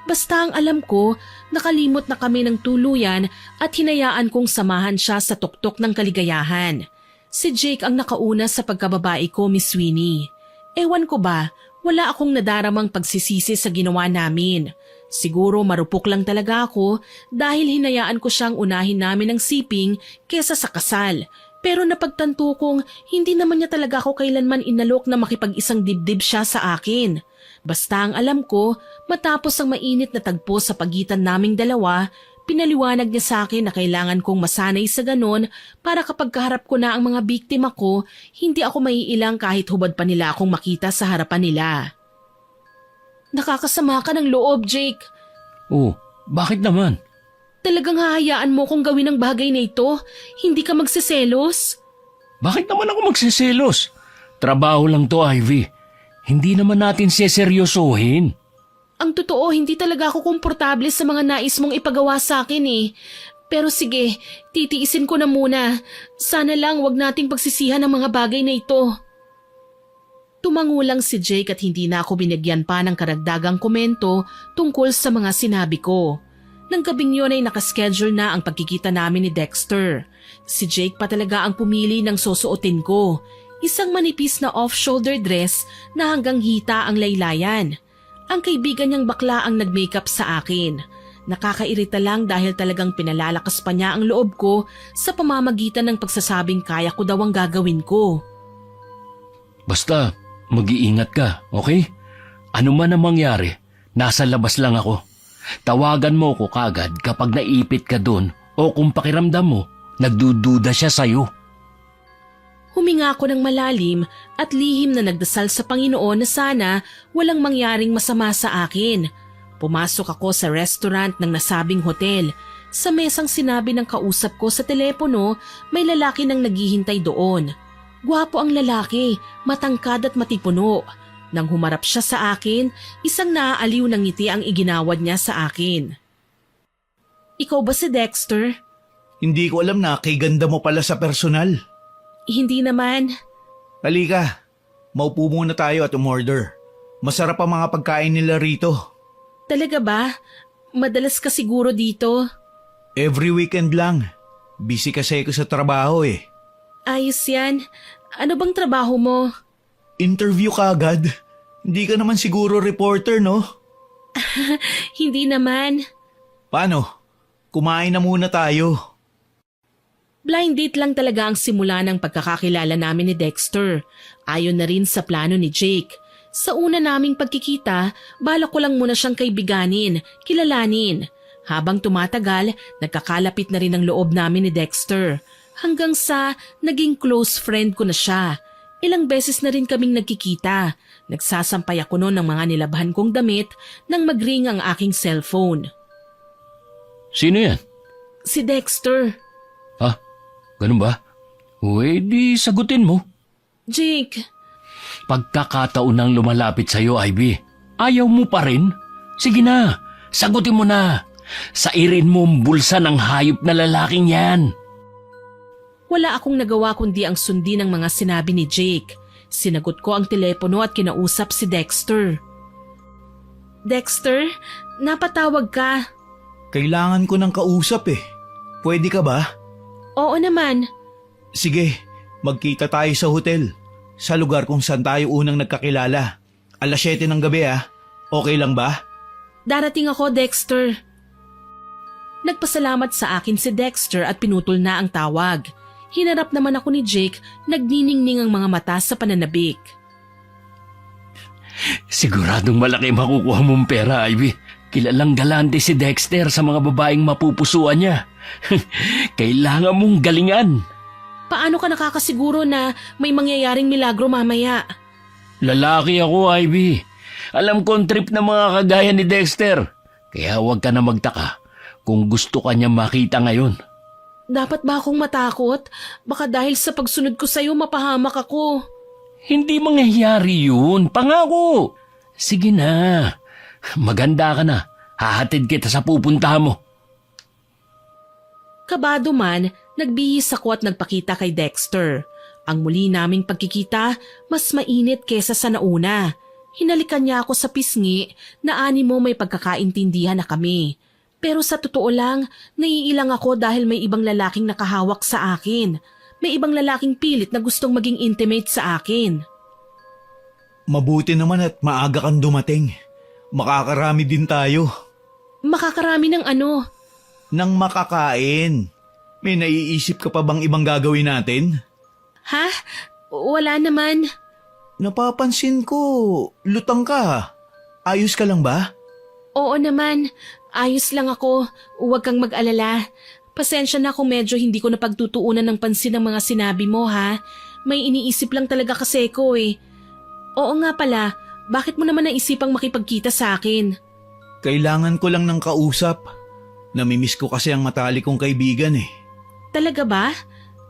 Basta ang alam ko, nakalimot na kami ng tuluyan at hinayaan kong samahan siya sa tuktok ng kaligayahan. Si Jake ang nakauna sa pagkababae ko, Miss Winnie. Ewan ko ba, wala akong nadaramang pagsisisi sa ginawa namin. Siguro marupok lang talaga ako dahil hinayaan ko siyang unahin namin ng siping kesa sa kasal. Pero napagtanto kong hindi naman niya talaga ako kailanman inalok na makipag-isang dibdib siya sa akin. Basta ang alam ko, matapos ang mainit na tagpo sa pagitan naming dalawa, pinaliwanag niya sa akin na kailangan kong masanay sa ganon para kapag kaharap ko na ang mga biktima ko, hindi ako maiilang kahit hubad pa nila akong makita sa harapan nila. Nakakasama ka ng loob, Jake. Oh, bakit naman? Talagang hahayaan mo kong gawin ang bagay na ito? Hindi ka magsiselos? Bakit naman ako magsiselos? Trabaho lang to, Ivy. Hindi naman natin seseryosohin. Ang totoo, hindi talaga ako komportable sa mga nais mong ipagawa sa akin eh. Pero sige, titiisin ko na muna. Sana lang wag nating pagsisihan ang mga bagay na ito. Tumango lang si Jake at hindi na ako binigyan pa ng karagdagang komento tungkol sa mga sinabi ko. Nang gabing yun ay nakaschedule na ang pagkikita namin ni Dexter. Si Jake pa talaga ang pumili ng susuotin ko. Isang manipis na off-shoulder dress na hanggang hita ang laylayan. Ang kaibigan niyang bakla ang nag-makeup sa akin. Nakakairita lang dahil talagang pinalalakas pa niya ang loob ko sa pamamagitan ng pagsasabing kaya ko daw ang gagawin ko. Basta, mag-iingat ka, okay? Ano man ang mangyari, nasa labas lang ako. Tawagan mo ko kagad kapag naipit ka dun o kung pakiramdam mo, nagdududa siya sa'yo. Huminga ako ng malalim at lihim na nagdasal sa Panginoon na sana walang mangyaring masama sa akin. Pumasok ako sa restaurant ng nasabing hotel. Sa mesang sinabi ng kausap ko sa telepono, may lalaki nang naghihintay doon. Gwapo ang lalaki, matangkad at matipuno. Nang humarap siya sa akin, isang naaaliw ng ngiti ang iginawad niya sa akin. Ikaw ba si Dexter? Hindi ko alam na kay ganda mo pala sa personal. Hindi naman. Halika, maupo muna tayo at umorder. Masarap ang mga pagkain nila rito. Talaga ba? Madalas ka siguro dito. Every weekend lang. Busy kasi ako sa trabaho eh. Ayos yan. Ano bang trabaho mo? Interview ka agad? Hindi ka naman siguro reporter, no? Hindi naman. Paano? Kumain na muna tayo. Blind date lang talaga ang simula ng pagkakakilala namin ni Dexter. Ayon na rin sa plano ni Jake. Sa una naming pagkikita, balak ko lang muna siyang kaibiganin, kilalanin. Habang tumatagal, nagkakalapit na rin ang loob namin ni Dexter. Hanggang sa naging close friend ko na siya. Ilang beses na rin kaming nagkikita. Nagsasampay ako noon ng mga nilabhan kong damit nang mag-ring ang aking cellphone. Sino yan? Si Dexter. Ha? Ganun ba? Uy, di sagutin mo. Jake. Pagkakataon nang lumalapit sa'yo, Ivy. Ayaw mo pa rin? Sige na, sagutin mo na. Sairin mo ang bulsa ng hayop na lalaking yan. Wala akong nagawa kundi ang sundin ng mga sinabi ni Jake. Sinagot ko ang telepono at kinausap si Dexter. Dexter, napatawag ka. Kailangan ko ng kausap eh. Pwede ka ba? Oo naman. Sige, magkita tayo sa hotel. Sa lugar kung saan tayo unang nagkakilala. 7:00 ng gabi ah. Okay lang ba? Darating ako, Dexter. Nagpasalamat sa akin si Dexter at pinutol na ang tawag. Hinarap naman ako ni Jake, nagniningning ang mga mata sa pananabik. Siguradong malaki makukuha mong pera, Ivy. Kilalang galante si Dexter sa mga babaeng mapupusuan niya. Kailangan mong galingan. Paano ka nakakasiguro na may mangyayaring milagro mamaya? Lalaki ako, Ivy. Alam ko ang trip ng mga kagaya ni Dexter. Kaya huwag ka na magtaka kung gusto ka niya makita ngayon. Dapat ba akong matakot? Baka dahil sa pagsunod ko sa'yo mapahamak ako. Hindi mangyayari yun. Pangako. Sige na. Maganda ka na. Hahatid kita sa pupuntahan mo. Kabado man, Nagbihis ako at nagpakita kay Dexter. Ang muli naming pagkikita, mas mainit kesa sa nauna. Hinalikan niya ako sa pisngi na animo may pagkakaintindihan na kami. Pero sa totoo lang, naiilang ako dahil may ibang lalaking nakahawak sa akin. May ibang lalaking pilit na gustong maging intimate sa akin. Mabuti naman at maaga kang dumating. Makakarami din tayo. Makakarami ng ano? Nang makakain. May naiisip ka pa bang ibang gagawin natin? Ha? Wala naman. Napapansin ko, lutang ka. Ayos ka lang ba? Oo naman. Ayos lang ako. Huwag kang mag-alala. Pasensya na kung medyo hindi ko napagtutuunan ng pansin ang mga sinabi mo ha. May iniisip lang talaga kasi ko eh. Oo nga pala, bakit mo naman naisipang makipagkita sa akin? Kailangan ko lang ng kausap. Namimiss ko kasi ang matalik kong kaibigan eh. Talaga ba?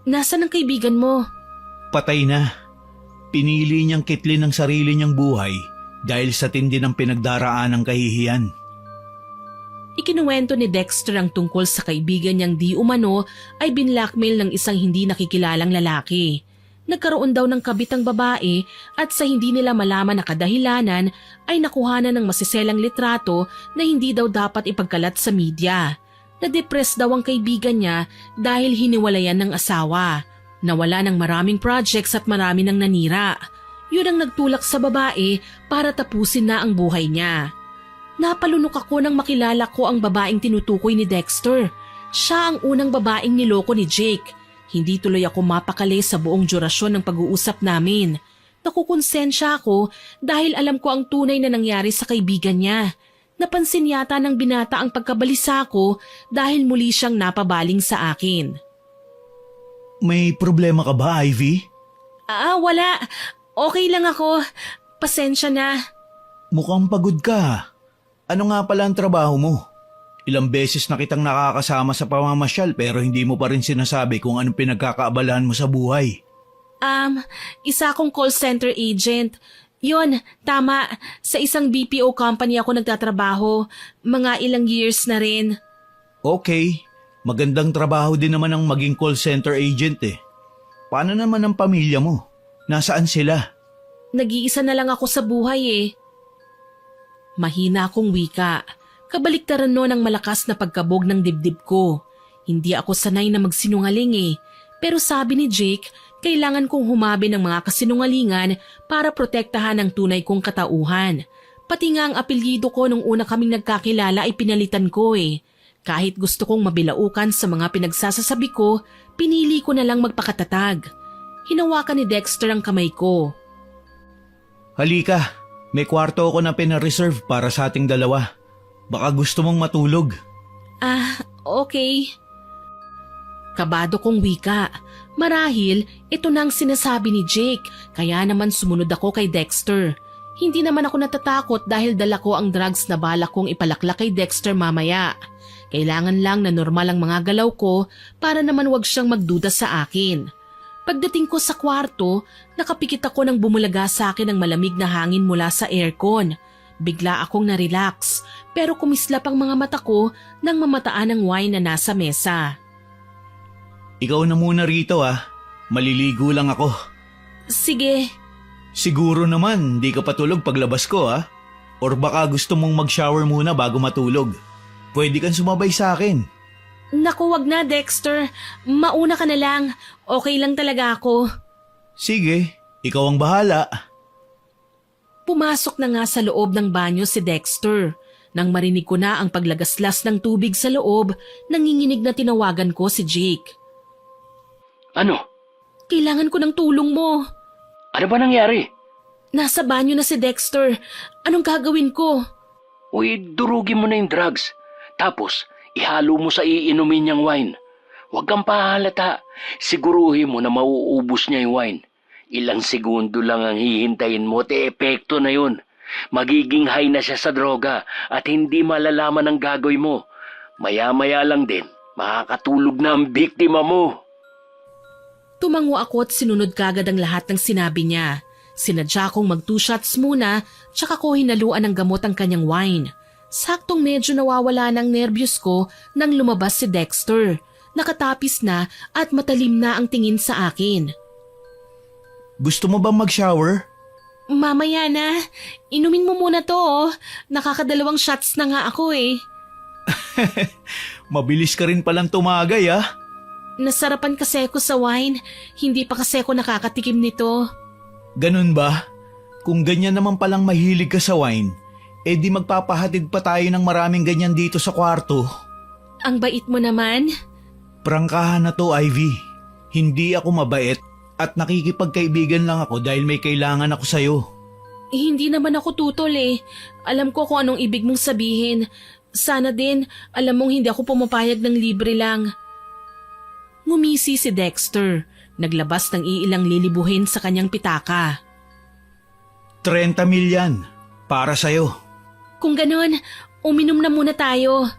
Nasaan ang kaibigan mo? Patay na. Pinili niyang kitlin ang sarili niyang buhay dahil sa tindi ng pinagdaraan ng kahihiyan. Ikinuwento ni Dexter ang tungkol sa kaibigan niyang di umano ay binlockmail ng isang hindi nakikilalang lalaki. Nagkaroon daw ng kabit ang babae at sa hindi nila malaman na kadahilanan ay nakuhanan ng masiselang litrato na hindi daw dapat ipagkalat sa media. Na-depress daw ang kaibigan niya dahil hiniwalayan ng asawa. Nawala ng maraming projects at marami ng nanira. Yun ang nagtulak sa babae para tapusin na ang buhay niya. Napalunok ako nang makilala ko ang babaeng tinutukoy ni Dexter. Siya ang unang babaeng niloko ni Jake. Hindi tuloy ako mapakali sa buong durasyon ng pag-uusap namin. Nakukonsensya ako dahil alam ko ang tunay na nangyari sa kaibigan niya. Napansin yata ng binata ang pagkabalisa ko dahil muli siyang napabaling sa akin. May problema ka ba, Ivy? Wala. Okay lang ako. Pasensya na. Mukhang pagod ka. Ano nga pala ang trabaho mo? Ilang beses na kitang nakakasama sa pamamasyal pero hindi mo pa rin sinasabi kung anong pinagkakaabalahan mo sa buhay. Isa akong call center agent. Yun, tama. Sa isang BPO company ako nagtatrabaho. Mga ilang years na rin. Okay, magandang trabaho din naman ang maging call center agent eh. Paano naman ang pamilya mo? Nasaan sila? Nag-iisa na lang ako sa buhay eh. Mahina akong wika. Kabaliktaran no ng malakas na pagkabog ng dibdib ko. Hindi ako sanay na magsinungaling eh. Pero sabi ni Jake, kailangan kong humabi ng mga kasinungalingan para protektahan ang tunay kong katauhan. Pati nga ang apelyido ko nung una kaming nagkakilala ay pinalitan ko eh. Kahit gusto kong mabilaukan sa mga pinagsasasabi ko, pinili ko na lang magpakatatag. Hinawakan ni Dexter ang kamay ko. Halika, may kwarto ako na pinareserve para sa ating dalawa. Baka gusto mong matulog. Okay. Kabado kong wika. Marahil, ito na ang sinasabi ni Jake, kaya naman sumunod ako kay Dexter. Hindi naman ako natatakot dahil dala ko ang drugs na balak kong ipalaklak kay Dexter mamaya. Kailangan lang na normal ang mga galaw ko para naman wag siyang magduda sa akin. Pagdating ko sa kwarto, nakapikit ako nang bumulaga sa akin ang malamig na hangin mula sa aircon. Bigla akong na-relax, pero kumislap ang mga mata ko nang mamataan ng wine na nasa mesa. Ikaw na muna rito maliligo lang ako. Sige. Siguro naman di ka patulog paglabas ko Or baka gusto mong mag-shower muna bago matulog. Pwede kang sumabay sa akin. Naku, wag na Dexter. Mauna ka na lang. Okay lang talaga ako. Sige, ikaw ang bahala. Pumasok na nga sa loob ng banyo si Dexter. Nang marinig ko na ang paglagaslas ng tubig sa loob, nanginginig na tinawagan ko si Jake. Ano? Kailangan ko ng tulong mo. Ano ba nangyari? Nasa banyo na si Dexter. Anong gagawin ko? Uy, durugin mo na yung drugs. Tapos, ihalo mo sa iinumin niyang wine. Huwag kang pahalata. Siguruhin mo na mauubos niya yung wine. Ilang segundo lang ang hihintayin mo at epekto na yun. Magiging high na siya sa droga at hindi malalaman ang gagawin mo. Maya-maya lang din, makakatulog na ang biktima mo. Tumango ako at sinunod kagad ang lahat ng sinabi niya. Sinadya kong mag 2 shots muna, tsaka ko hinaluan ng gamot ang kanyang wine. Saktong medyo nawawala ng nervyos ko nang lumabas si Dexter. nakatapis na at matalim na ang tingin sa akin. Gusto mo bang mag-shower? Mamaya na, inumin mo muna to oh. Nakakadalawang shots na nga ako eh. Mabilis ka rin palang tumagay ah. Nasarapan kasi ako sa wine, hindi pa kasi ako nakakatikim nito. Ganun ba? Kung ganyan naman palang mahilig ka sa wine, di magpapahatid pa tayo ng maraming ganyan dito sa kwarto. Ang bait mo naman. Prangkahan na to, Ivy. Hindi ako mabait at nakikipagkaibigan lang ako dahil may kailangan ako sa'yo. Hindi naman ako tutol eh. Alam ko kung anong ibig mong sabihin. Sana din, alam mong hindi ako pumapayag ng libre lang. Ngumisi si Dexter. Naglabas ng iilang lilibuhin sa kanyang pitaka. 30 milyan para sa'yo. Kung ganon, uminom na muna tayo.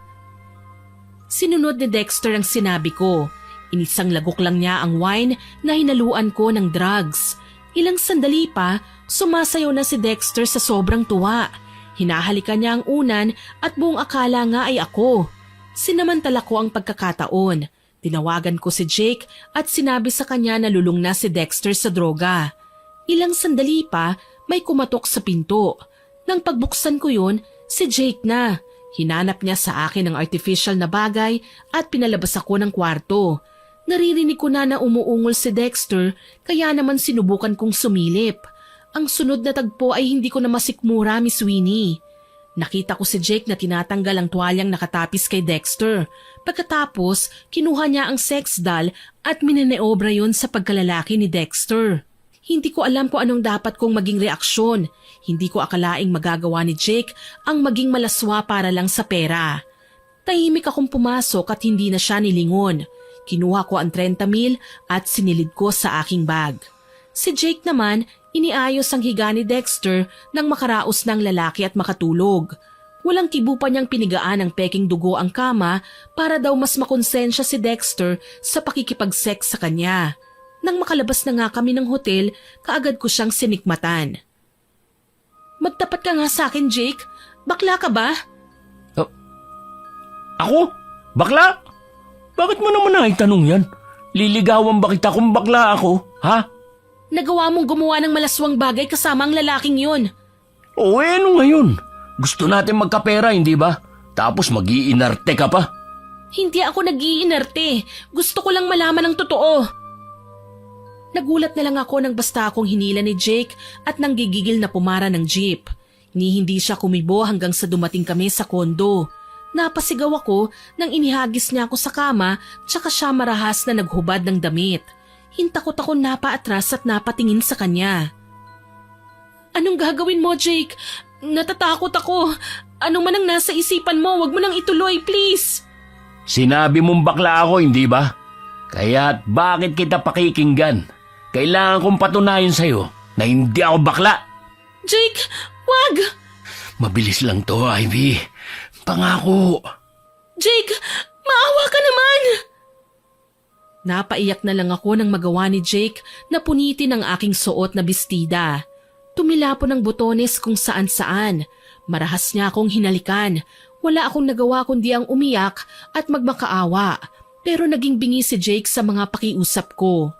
Sinunod ni Dexter ang sinabi ko. Inisang lagok lang niya ang wine na hinaluan ko ng drugs. Ilang sandali pa, sumasayaw na si Dexter sa sobrang tuwa. Hinahalikan niya ang unan at buong akala nga ay ako. Sinamantala ko ang pagkakataon. Tinawagan ko si Jake at sinabi sa kanya na lulong na si Dexter sa droga. Ilang sandali pa, may kumatok sa pinto. Nang pagbuksan ko yun, si Jake na. Hinanap niya sa akin ang artificial na bagay at pinalabas ako ng kwarto. Naririnig ko na umuungol si Dexter kaya naman sinubukan kong sumilip. Ang sunod na tagpo ay hindi ko na masikmura, Miss Winnie. Nakita ko si Jake na tinatanggal ang tuwalyang nakatapis kay Dexter. Pagkatapos, kinuha niya ang sex doll at mineneobra yon sa pagkalalaki ni Dexter. Hindi ko alam kung anong dapat kong maging reaksyon. Hindi ko akalaing magagawa ni Jake ang maging malaswa para lang sa pera. Tahimik akong pumasok at hindi na siya nilingon. Kinuha ko ang 30 mil at sinilid ko sa aking bag. Si Jake naman, iniayos ang higa ni Dexter nang makaraos ng lalaki at makatulog. Walang kibo pa niyang pinigaan ng peking dugo ang kama para daw mas makonsensya si Dexter sa pakikipag-sex sa kanya. Nang makalabas na nga kami ng hotel, kaagad ko siyang sinikmatan. Magtapat ka nga sa akin, Jake. Bakla ka ba? Ako? Bakla? Bakit mo naman naitanong yan? Liligawan ba kita kung bakla ako, ha? Nagawa mong gumawa ng malaswang bagay kasama ang lalaking yun. Oo, ano ngayon? Gusto natin magkapera, hindi ba? Tapos mag-iinarte ka pa. Hindi ako nag-iinarte. Gusto ko lang malaman ang totoo. Nagulat na lang ako nang basta akong hinila ni Jake at nanggigigil na pumara ng jeep. Hindi siya kumibo hanggang sa dumating kami sa kondo. Napasigaw ako nang inihagis niya ako sa kama tsaka siya marahas na naghubad ng damit. Hintakot ako napaatras at napatingin sa kanya. Anong gagawin mo, Jake? Natatakot ako. Ano man ang nasa isipan mo, wag mo nang ituloy, please. Sinabi mong bakla ako, hindi ba? Kaya't bakit kita pakikinggan? Kailangan kong patunayan sa'yo na hindi ako bakla. Jake, wag! Mabilis lang to, Ivy. Pangako. Jake, maawa ka naman! Napaiyak na lang ako nang magawa ni Jake na punitin ang aking suot na bestida. Tumilapo ng botones kung saan-saan. Marahas niya akong hinalikan. Wala akong nagawa kundi ang umiyak at magmakaawa. Pero naging bingi si Jake sa mga pakiusap ko.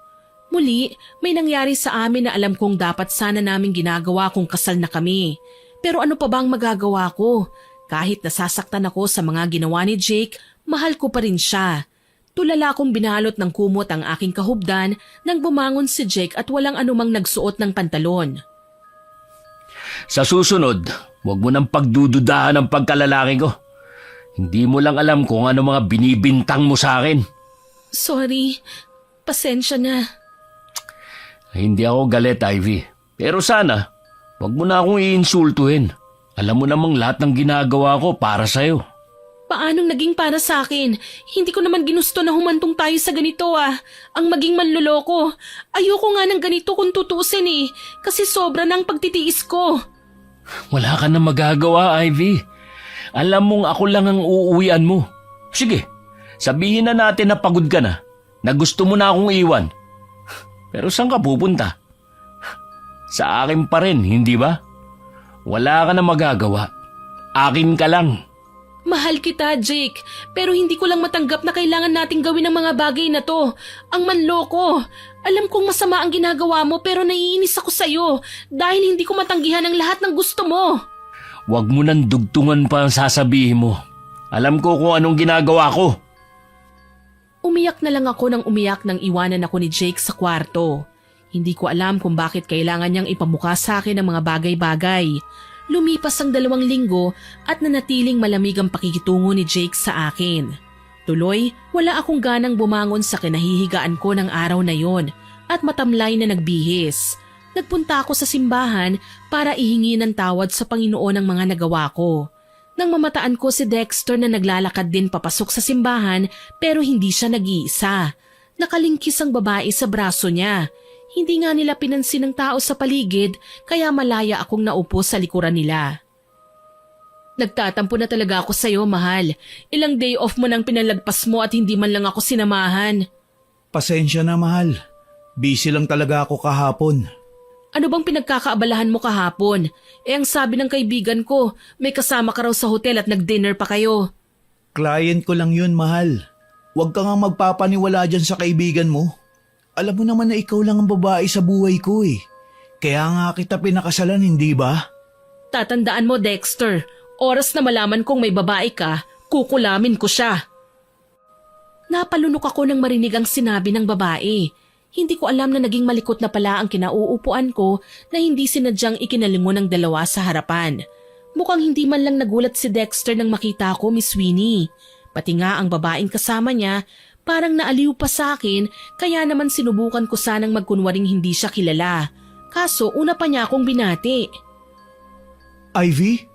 Muli, may nangyari sa amin na alam kong dapat sana namin ginagawa kung kasal na kami. Pero ano pa bang magagawa ko? Kahit nasasaktan ako sa mga ginawa ni Jake, mahal ko pa rin siya. Tulala kong binalot ng kumot ang aking kahubdan nang bumangon si Jake at walang anumang nagsuot ng pantalon. Sa susunod, huwag mo nang pagdududahan ang pagkalalaki ko. Hindi mo lang alam kung ano mga binibintang mo sa akin. Sorry, pasensya na. Hindi ako galit, Ivy. Pero sana, huwag mo na akong iinsultuhin. Alam mo namang lahat ng ginagawa ko para sa'yo. Paanong naging para sa akin? Hindi ko naman ginusto na humantong tayo sa ganito Ang maging manloloko. Ayoko nga ng ganito kung tutuusin Kasi sobra ng pagtitiis ko. Wala ka na magagawa, Ivy. Alam mong ako lang ang uuwian mo. Sige, sabihin na natin na pagod ka na gusto mo na akong iwan. Pero saan ka pupunta? Sa akin pa rin, hindi ba? Wala ka na magagawa. Akin ka lang. Mahal kita, Jake, pero hindi ko lang matanggap na kailangan nating gawin ang mga bagay na to. Ang manloko. Alam kong masama ang ginagawa mo pero naiinis ako sa'yo dahil hindi ko matanggihan ang lahat ng gusto mo. Huwag mo nang dugtungan pa ang sasabihin mo. Alam ko kung anong ginagawa ko. Umiyak na lang ako nang umiyak nang iwanan ako ni Jake sa kwarto. Hindi ko alam kung bakit kailangan niyang ipamukha sa akin ang mga bagay-bagay. Lumipas ang 2 linggo at nanatiling malamig ang pakikitungo ni Jake sa akin. Tuloy, wala akong ganang bumangon sa kinahihigaan ko ng araw na yon at matamlay na nagbihis. Nagpunta ako sa simbahan para ihingi ng tawad sa Panginoon ang mga nagawa ko. Nang mamataan ko si Dexter na naglalakad din papasok sa simbahan pero hindi siya nag-iisa. Nakalingkis ang babae sa braso niya. Hindi nga nila pinansin ng tao sa paligid kaya malaya akong naupo sa likuran nila. Nagtatampo na talaga ako sa'yo, mahal. Ilang day off mo nang pinalagpas mo at hindi man lang ako sinamahan. Pasensya na, mahal. Busy lang talaga ako kahapon. Ano bang pinagkakaabalahan mo kahapon? Ang sabi ng kaibigan ko, may kasama ka raw sa hotel at nag-dinner pa kayo. Client ko lang yun, mahal. Huwag ka nga magpapaniwala dyan sa kaibigan mo. Alam mo naman na ikaw lang ang babae sa buhay ko eh. Kaya nga kita pinakasalan, hindi ba? Tatandaan mo, Dexter, oras na malaman kong may babae ka, kukulamin ko siya. Napalunok ako nang marinig ang sinabi ng babae. Hindi ko alam na naging malikot na pala ang kinauupuan ko na hindi sinadyang ikinalingon ng dalawa sa harapan. Mukhang hindi man lang nagulat si Dexter nang makita ko, Miss Winnie. Pati nga ang babaeng kasama niya, parang naaliw pa sa akin kaya naman sinubukan ko sanang magkunwaring hindi siya kilala. Kaso una pa niya akong binati. Ivy?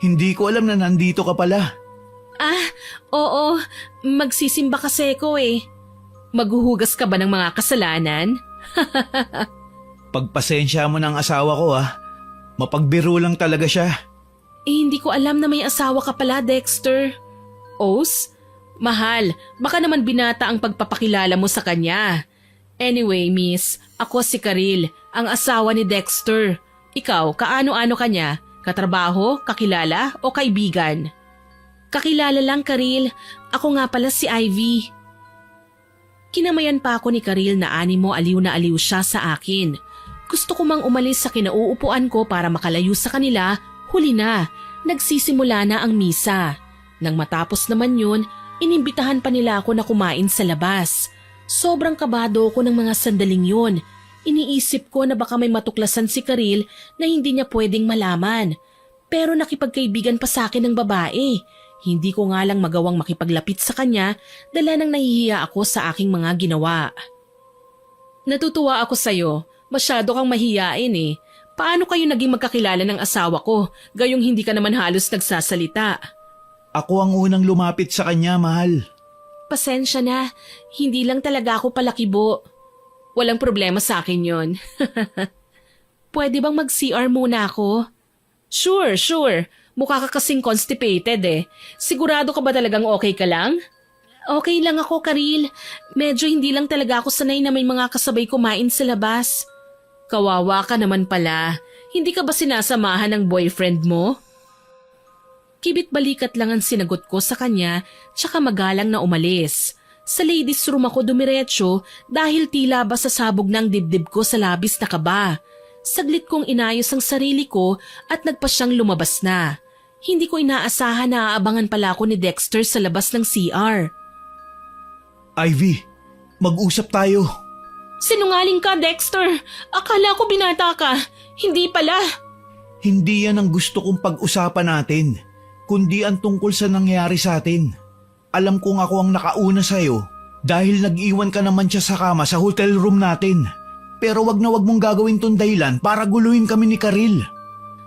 Hindi ko alam na nandito ka pala. Oo, magsisimba kasi ko eh. Maghuhugas ka ba ng mga kasalanan? Pagpasensya mo ng asawa ko Mapagbiro lang talaga siya. Hindi ko alam na may asawa ka pala, Dexter. Os? Mahal, baka naman binata ang pagpapakilala mo sa kanya. Anyway, miss, ako si Karil, ang asawa ni Dexter. Ikaw, kaano-ano ka niya? Katrabaho, kakilala o kaibigan? Kakilala lang, Karil. Ako nga pala si Ivy. Kinamayan pa ako ni Karil na animo aliw na aliw siya sa akin. Gusto ko mang umalis sa kinauupuan ko para makalayo sa kanila, huli na. Nagsisimula na ang misa. Nang matapos naman yun, inimbitahan pa nila ako na kumain sa labas. Sobrang kabado ko ng mga sandaling yun. Iniisip ko na baka may matuklasan si Karil na hindi niya pwedeng malaman. Pero nakipagkaibigan pa sa akin ng babae. Hindi ko nga lang magawang makipaglapit sa kanya dala nang nahihiya ako sa aking mga ginawa. Natutuwa ako sa'yo. Masyado kang mahiyain eh. Paano kayo naging magkakilala ng asawa ko, gayong hindi ka naman halos nagsasalita? Ako ang unang lumapit sa kanya, mahal. Pasensya na, hindi lang talaga ako palakibo. Walang problema sa akin yon. Pwede bang mag-CR muna ako? Sure. Mukha ka kasing constipated eh. Sigurado ka ba talagang okay ka lang? Okay lang ako, Karil. Medyo hindi lang talaga ako sanay na may mga kasabay kumain sa labas. Kawawa ka naman pala. Hindi ka ba sinasamahan ng boyfriend mo? Kibit-balikat lang ang sinagot ko sa kanya tsaka magalang na umalis. Sa ladies room ako dumiretso dahil tila ba sasabog ng dibdib ko sa labis na kaba. Saglit kong inayos ang sarili ko at nagpa siyang lumabas na. Hindi ko inaasahan na aabangan pala ako ni Dexter sa labas ng CR. Ivy, mag-usap tayo. Sinungaling ka, Dexter. Akala ko binata ka. Hindi pala. Hindi yan ang gusto kong pag-usapan natin, kundi ang tungkol sa nangyari sa atin. Alam kong ako ang nakauna sa'yo dahil nag-iwan ka naman siya sa kama sa hotel room natin. Pero wag na wag mong gagawin tong dahilan para guluhin kami ni Karil.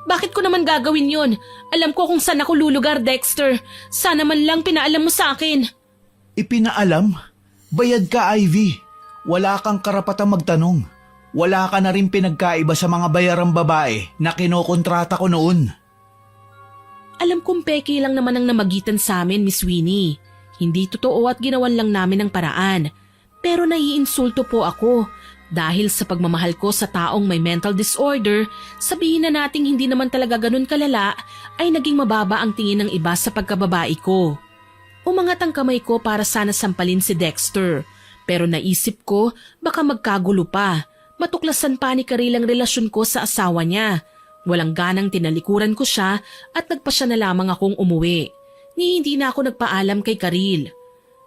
Bakit ko naman gagawin yon? Alam ko kung saan ako lulugar, Dexter. Sana man lang pinaalam mo sa akin. Ipinaalam? Bayad ka, Ivy. Wala kang karapatang magtanong. Wala ka na rin pinagkaiba sa mga bayarang babae na kinokontrata ko noon. Alam kong peke lang naman ang namagitan sa amin, Miss Winnie. Hindi totoo at ginawan lang namin ang paraan. Pero naiinsulto po ako. Dahil sa pagmamahal ko sa taong may mental disorder, sabihin na nating hindi naman talaga ganun kalala, ay naging mababa ang tingin ng iba sa pagkababae ko. Umangat ang kamay ko para sana sampalin si Dexter, pero naisip ko baka magkagulo pa. Matuklasan pa ni Karil ang relasyon ko sa asawa niya. Walang ganang tinalikuran ko siya at nagpasya na lamang akong umuwi. Ni hindi na ako nagpaalam kay Karil.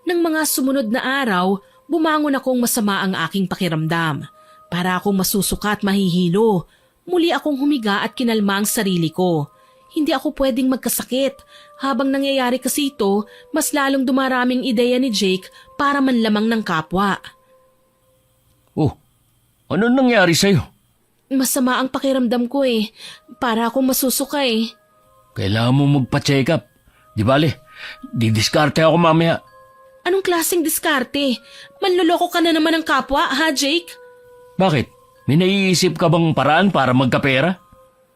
Nang mga sumunod na araw, bumangon akong masama ang aking pakiramdam. Para akong masusuka at mahihilo. Muli akong humiga at kinalma ang sarili ko. Hindi ako pwedeng magkasakit. Habang nangyayari kasi ito, mas lalong dumaraming ideya ni Jake para manlamang ng kapwa. Oh, ano nangyari sa'yo? Masama ang pakiramdam ko eh. Para akong masusuka eh. Kailangan mo magpa-check up. Di bale, didiskarte ako mamaya. Anong klaseng diskarte? Manloloko ka na naman ng kapwa, ha Jake? Bakit? May naiisip ka bang paraan para magkapera?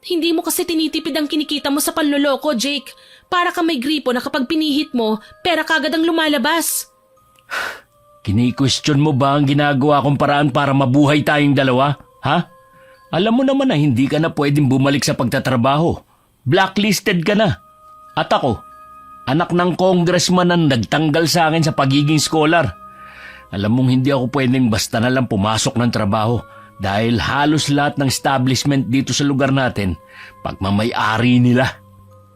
Hindi mo kasi tinitipid ang kinikita mo sa panloloko, Jake. Para ka may gripo na kapag pinihit mo, pera kagad ang lumalabas. Kini-question mo ba ang ginagawa kong paraan para mabuhay tayong dalawa? Ha? Alam mo naman na hindi ka na pwedeng bumalik sa pagtatrabaho. Blacklisted ka na. At ako, anak ng congressman ang nagtanggal sa akin sa pagiging scholar. Alam mong hindi ako pwedeng basta na lang pumasok ng trabaho dahil halos lahat ng establishment dito sa lugar natin, pagmamay-ari nila.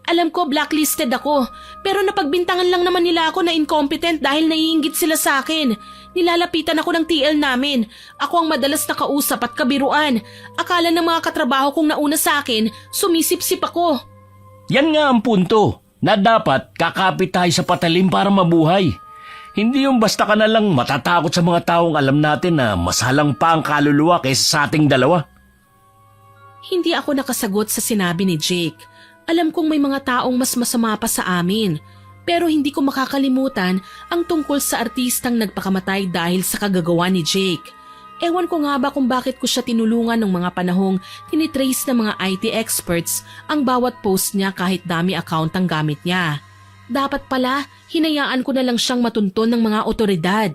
Alam ko blacklisted ako, pero napagbintangan lang naman nila ako na incompetent dahil naiinggit sila sa akin. Nilalapitan ako ng TL namin. Ako ang madalas nakausap at kabiruan. Akala ng mga katrabaho kong nauna sa akin, sumisip-sip ako. Yan nga ang punto, na dapat kakapit tayo sa patalim para mabuhay. Hindi yung basta ka na lang matatakot sa mga taong alam natin na masalang pa ang kaluluwa kaysa sa ating dalawa. Hindi ako nakasagot sa sinabi ni Jake. Alam kong may mga taong mas masama pa sa amin. Pero hindi ko makakalimutan ang tungkol sa artistang nagpakamatay dahil sa kagagawa ni Jake. Ewan ko nga ba kung bakit ko siya tinulungan ng mga panahong tinitrace ng mga IT experts ang bawat post niya kahit dami account ang gamit niya. Dapat pala, hinayaan ko na lang siyang matunton ng mga otoridad.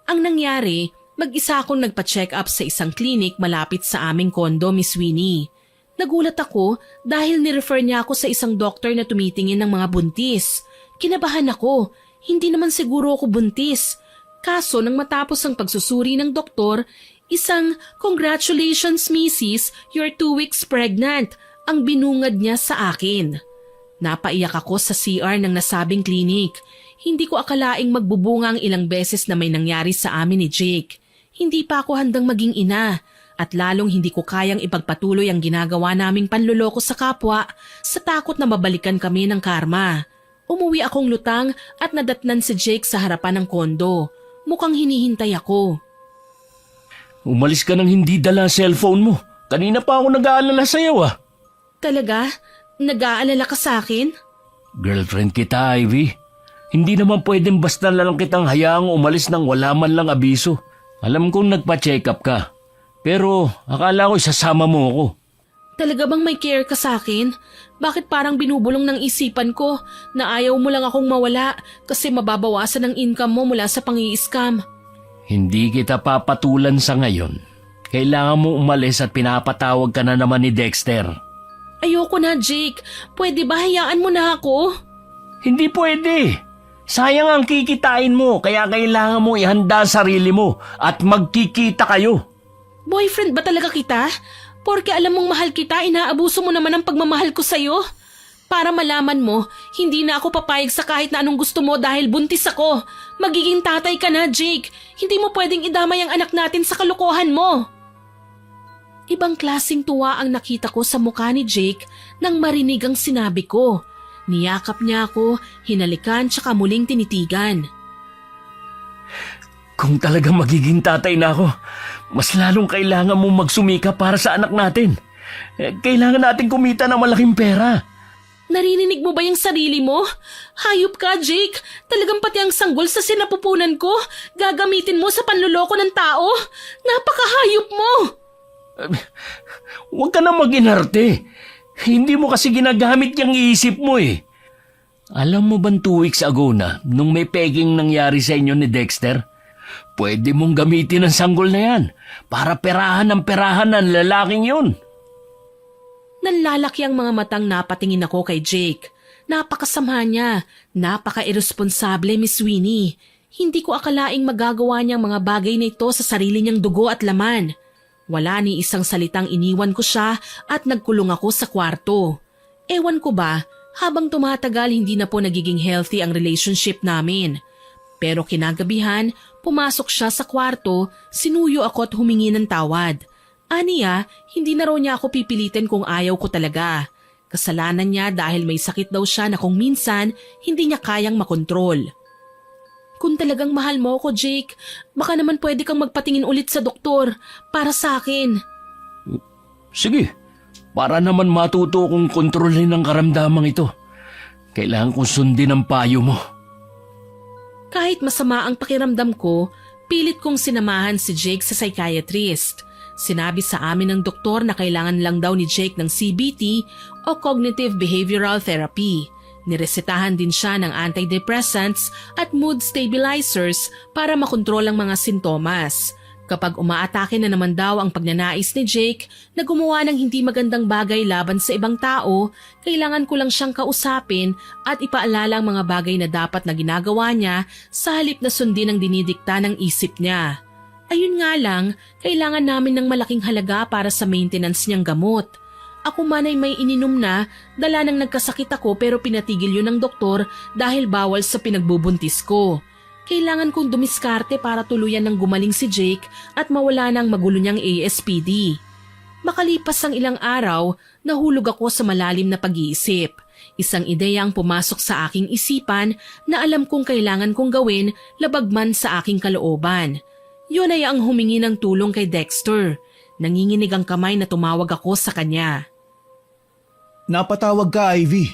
Ang nangyari, mag-isa akong nagpa-check up sa isang clinic malapit sa aming kondo, Miss Winnie. Nagulat ako dahil nirefer niya ako sa isang doktor na tumitingin ng mga buntis. Kinabahan ako, hindi naman siguro ako buntis. Kaso nang matapos ang pagsusuri ng doktor, isang "Congratulations Mrs. You're 2 weeks pregnant" ang binungad niya sa akin. Napaiyak ako sa CR ng nasabing klinik. Hindi ko akalaing magbubunga ang ilang beses na may nangyari sa amin ni Jake. Hindi pa ako handang maging ina at lalong hindi ko kayang ipagpatuloy ang ginagawa naming panloloko sa kapwa sa takot na mabalikan kami ng karma. Umuwi akong lutang at nadatnan si Jake sa harapan ng kondo. Mukhang hinihintay ako. Umalis ka nang hindi dala ang cellphone mo. Kanina pa ako nag-aalala sa'yo ah. Talaga? Nag-aalala ka sa akin? Girlfriend kita, Ivy. Hindi naman pwedeng basta na lang kitang hayaang umalis nang wala man lang abiso. Alam kong nagpa-check up ka. Pero akala ko isasama mo ako. Talaga bang may care ka sa akin? Bakit parang binubulong ng isipan ko na ayaw mo lang akong mawala kasi mababawasan ang income mo mula sa pang-i-scam? Hindi kita papatulan sa ngayon. Kailangan mo umalis at pinapatawag ka na naman ni Dexter. Ayoko na, Jake. Pwede ba hayaan mo na ako? Hindi pwede. Sayang ang kikitain mo kaya kailangan mo ihanda ang sarili mo at magkikita kayo. Boyfriend ba talaga kita? Porke alam mong mahal kita, inaabuso mo naman ang pagmamahal ko sa'yo. Para malaman mo, hindi na ako papayag sa kahit na anong gusto mo dahil buntis ako. Magiging tatay ka na, Jake. Hindi mo pwedeng idamay ang anak natin sa kalokohan mo. Ibang klaseng tuwa ang nakita ko sa mukha ni Jake nang marinig ang sinabi ko. Niyakap niya ako, hinalikan tsaka muling tinitigan. Kung talagang magiging tatay na ako, mas lalong kailangan mong magsumika para sa anak natin. Kailangan natin kumita ng malaking pera. Narinig mo ba yung sarili mo? Hayop ka, Jake. Talagang pati ang sanggol sa sinapupunan ko, gagamitin mo sa panluloko ng tao. Napakahayop mo! Huwag ka na mag-inarte. Hindi mo kasi ginagamit yung isip mo eh. Alam mo bang 2 weeks ago na, nung may pegging nangyari sa inyo ni Dexter, pwede mong gamitin ang sanggol na yan para perahan ng lalaking yun. Nanlalaki ang mga matang napatingin ako kay Jake. Napakasama niya, napaka-irresponsable, Miss Winnie. Hindi ko akalaing magagawa niyang mga bagay na ito sa sarili niyang dugo at laman. Wala ni isang salitang iniwan ko siya at nagkulong ako sa kwarto. Ewan ko ba, habang tumatagal hindi na po nagiging healthy ang relationship namin. Pero kinagabihan, pumasok siya sa kwarto, sinuyo ako at humingi ng tawad. Aniya, hindi na raw niya ako pipilitin kung ayaw ko talaga. Kasalanan niya dahil may sakit daw siya na kung minsan hindi niya kayang makontrol. Kung talagang mahal mo ako, Jake, baka naman pwede kang magpatingin ulit sa doktor para sa akin. Sige, para naman matuto kong kontrolin ang karamdamang ito. Kailangan kong sundin ang payo mo. Kahit masama ang pakiramdam ko, pilit kong sinamahan si Jake sa psychiatrist. Sinabi sa amin ng doktor na kailangan lang daw ni Jake ng CBT o Cognitive Behavioral Therapy. Niresetahan din siya ng antidepressants at mood stabilizers para makontrol ang mga sintomas. Kapag umaatake na naman daw ang pagnanais ni Jake na gumawa ng hindi magandang bagay laban sa ibang tao, kailangan ko lang siyang kausapin at ipaalala ang mga bagay na dapat na ginagawa niya sa halip na sundin ang dinidikta ng isip niya. Ayun nga lang, kailangan namin ng malaking halaga para sa maintenance niyang gamot. Ako man ay may ininom na, dala nang nagkasakit ako pero pinatigil yun ng doktor dahil bawal sa pinagbubuntis ko. Kailangan kong dumiskarte para tuluyan ng gumaling si Jake at mawala ng magulo niyang ASPD. Makalipas ang ilang araw, nahulog ako sa malalim na pag-iisip. Isang ideya ang pumasok sa aking isipan na alam kong kailangan kong gawin labagman sa aking kalooban. Yun ay ang humingi ng tulong kay Dexter. Nanginginig ang kamay na tumawag ako sa kanya. Napatawag ka, Ivy.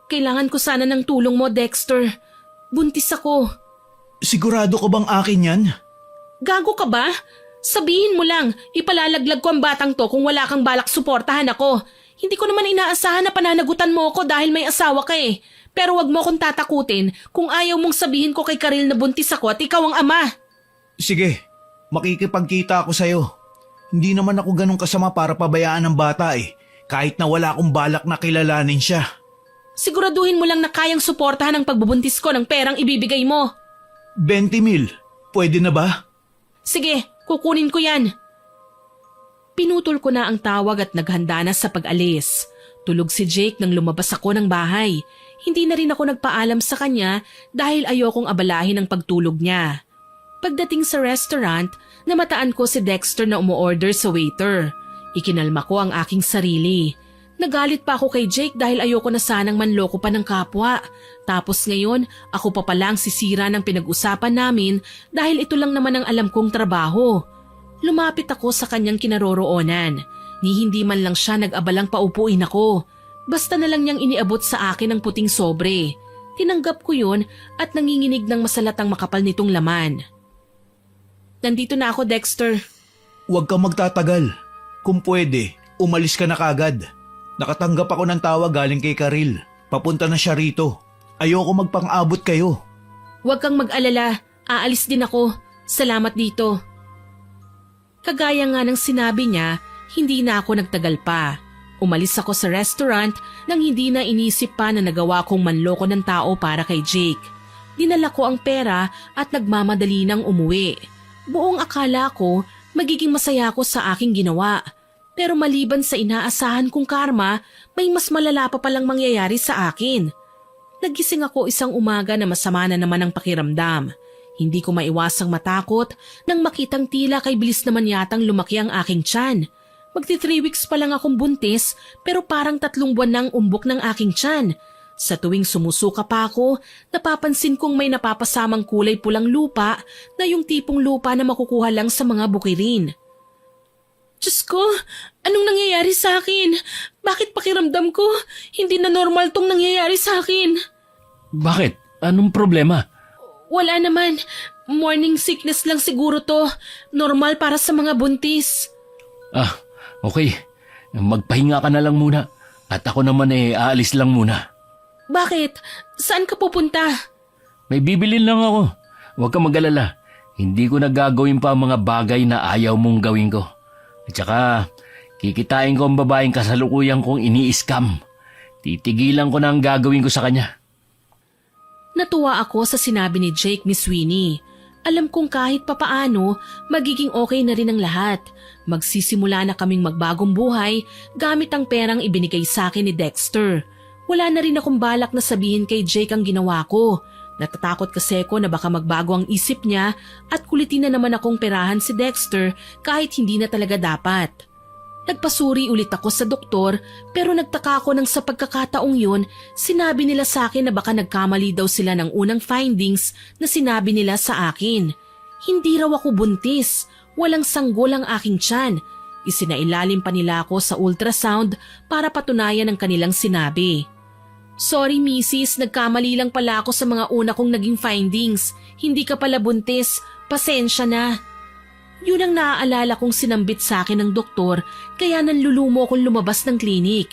Kailangan ko sana ng tulong mo, Dexter. Buntis ako. Sigurado ka bang akin yan? Gago ka ba? Sabihin mo lang, ipalalaglag ko ang batang to kung wala kang balak suportahan ako. Hindi ko naman inaasahan na pananagutan mo ako dahil may asawa ka eh. Pero wag mo akong tatakutin kung ayaw mong sabihin ko kay Karil na buntis ako at ikaw ang ama. Sige, makikipagkita ako sa'yo. Hindi naman ako ganun kasama para pabayaan ng bata eh, kahit na wala akong balak na kilalanin siya. Siguraduhin mo lang na kayang suportahan ang pagbubuntis ko ng perang ibibigay mo. 20,000, pwede na ba? Sige, kukunin ko yan. Pinutol ko na ang tawag at naghanda na sa pag-alis. Tulog si Jake nang lumabas ako ng bahay. Hindi na rin ako nagpaalam sa kanya dahil ayokong abalahin ang pagtulog niya. Pagdating sa restaurant, namataan ko si Dexter na umu-order sa waiter. Ikinalma ko ang aking sarili. Nagalit pa ako kay Jake dahil ayoko na sanang manloko pa ng kapwa. Tapos ngayon, ako pa pala ang sisira ng pinag-usapan namin dahil ito lang naman ang alam kong trabaho. Lumapit ako sa kanyang kinaroroonan. Ni hindi man lang siya nag-abalang paupuin ako. Basta na lang niyang iniabot sa akin ang puting sobre. Tinanggap ko yun at nanginginig ng masalatang makapal nitong laman. Nandito na ako, Dexter. Huwag kang magtatagal. Kung pwede, umalis ka na kagad. Nakatanggap ako ng tawag galing kay Karil. Papunta na siya rito. Ayoko magpang-abot kayo. Huwag kang mag-alala. Aalis din ako. Salamat dito. Kagaya nga ng sinabi niya, hindi na ako nagtagal pa. Umalis ako sa restaurant nang hindi na inisip pa na nagawa kong manloko ng tao para kay Jake. Dinala ko ang pera at nagmamadali nang umuwi. Buong akala ko magiging masaya ako sa aking ginawa. Pero maliban sa inaasahan kong karma, may mas malala pa palang mangyayari sa akin. Nagising ako isang umaga na masama na naman ang pakiramdam. Hindi ko maiwasang matakot nang makitang tila kay bilis naman yatang lumaki ang aking tiyan. Magti 3 weeks pa lang akong buntis pero parang 3 buwan nang umbok ng aking tiyan. Sa tuwing sumusuka pa ako, napapansin kong may napapasamang kulay pulang lupa na yung tipong lupa na makukuha lang sa mga bukirin. Diyos ko, anong nangyayari sa akin? Bakit pakiramdam ko? Hindi na normal tong nangyayari sa akin. Bakit? Anong problema? Wala naman. Morning sickness lang siguro to. Normal para sa mga buntis. Ah, okay. Magpahinga ka na lang muna. At ako naman aalis lang muna. Bakit? Saan ka pupunta? May bibilin lang ako. Huwag kang mag-alala. hindi ko nagagawin pa ang mga bagay na ayaw mong gawin ko. At saka, kikitain ko ang babaeng kasalukuyan kong ini-scam. Titigilan ko na ang gagawin ko sa kanya. Natuwa ako sa sinabi ni Jake, Miss Winnie. Alam kong kahit papaano, magiging okay na rin ang lahat. Magsisimula na kaming magbagong buhay gamit ang perang ibinigay sa akin ni Dexter. Wala na rin akong balak na sabihin kay Jake ang ginawa ko. Natatakot kasi ako na baka magbago ang isip niya at kulitin na naman akong perahan si Dexter kahit hindi na talaga dapat. Nagpasuri ulit ako sa doktor pero nagtaka ako nang sa pagkakataong yun, sinabi nila sa akin na baka nagkamali daw sila ng unang findings na sinabi nila sa akin. Hindi raw ako buntis, walang sanggol ang aking tiyan. Isinailalim pa nila ako sa ultrasound para patunayan ang kanilang sinabi. Sorry Mrs., nagkamali lang pala ako sa mga una kong naging findings. Hindi ka pala buntis, pasensya na. Yun ang naaalala kong sinambit sa akin ng doktor kaya nanlulumo akong lumabas ng klinik.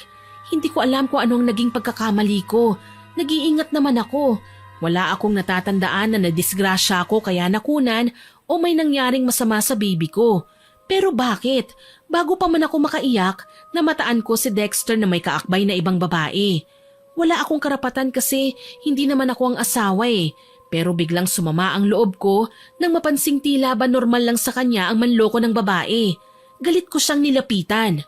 Hindi ko alam kung anong naging pagkakamali ko. Nag-iingat naman ako. Wala akong natatandaan na nadisgrasya ako kaya nakunan o may nangyaring masama sa baby ko. Pero bakit? Bago pa man ako makaiyak, namataan ko si Dexter na may kaakbay na ibang babae. Wala akong karapatan kasi hindi naman ako ang asawa eh. Pero biglang sumama ang loob ko nang mapansing tila ba normal lang sa kanya ang manloko ng babae. Galit ko siyang nilapitan.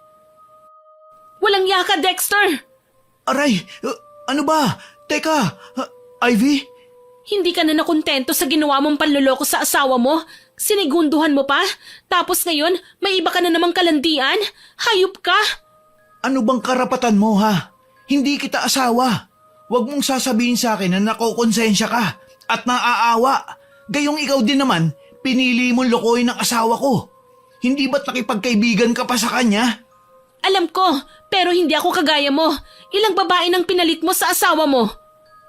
Walang yaka, Dexter! Aray, ano ba? Teka, Ivy? Hindi ka na nakontento sa ginawa mong panloloko sa asawa mo? Sinigunduhan mo pa? Tapos ngayon, may iba ka na namang kalandian? Hayop ka! Ano bang karapatan mo ha? Hindi kita asawa. Huwag mong sasabihin sa akin na nakokonsensya ka at naaawa. Gayong ikaw din naman, pinili mong lokohin ng asawa ko. Hindi ba't nakipagkaibigan ka pa sa kanya? Alam ko, pero hindi ako kagaya mo. Ilang babae nang pinalit mo sa asawa mo?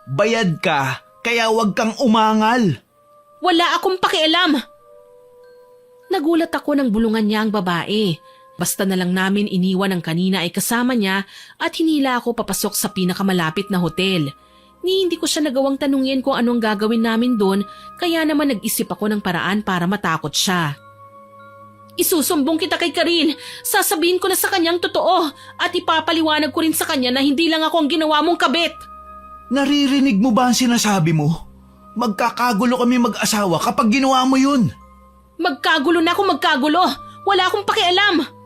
Bayad ka, kaya huwag kang umangal. Wala akong pakialam. Nagulat ako nang bulungan niya ang babae. Basta na lang namin iniwan ang kanina ay kasama niya at hinila ako papasok sa pinakamalapit na hotel. Hindi ko siya nagawang tanungin kung anong gagawin namin doon kaya naman nag-isip ako ng paraan para matakot siya. Isusumbong kita kay Karil. Sasabihin ko na sa kanyang totoo at ipapaliwanag ko rin sa kanya na hindi lang ako ang ginawa mong kabit. Naririnig mo ba ang sinasabi mo? Magkakagulo kami mag-asawa kapag ginawa mo yun. Magkagulo na ako magkagulo. Wala akong pakialam.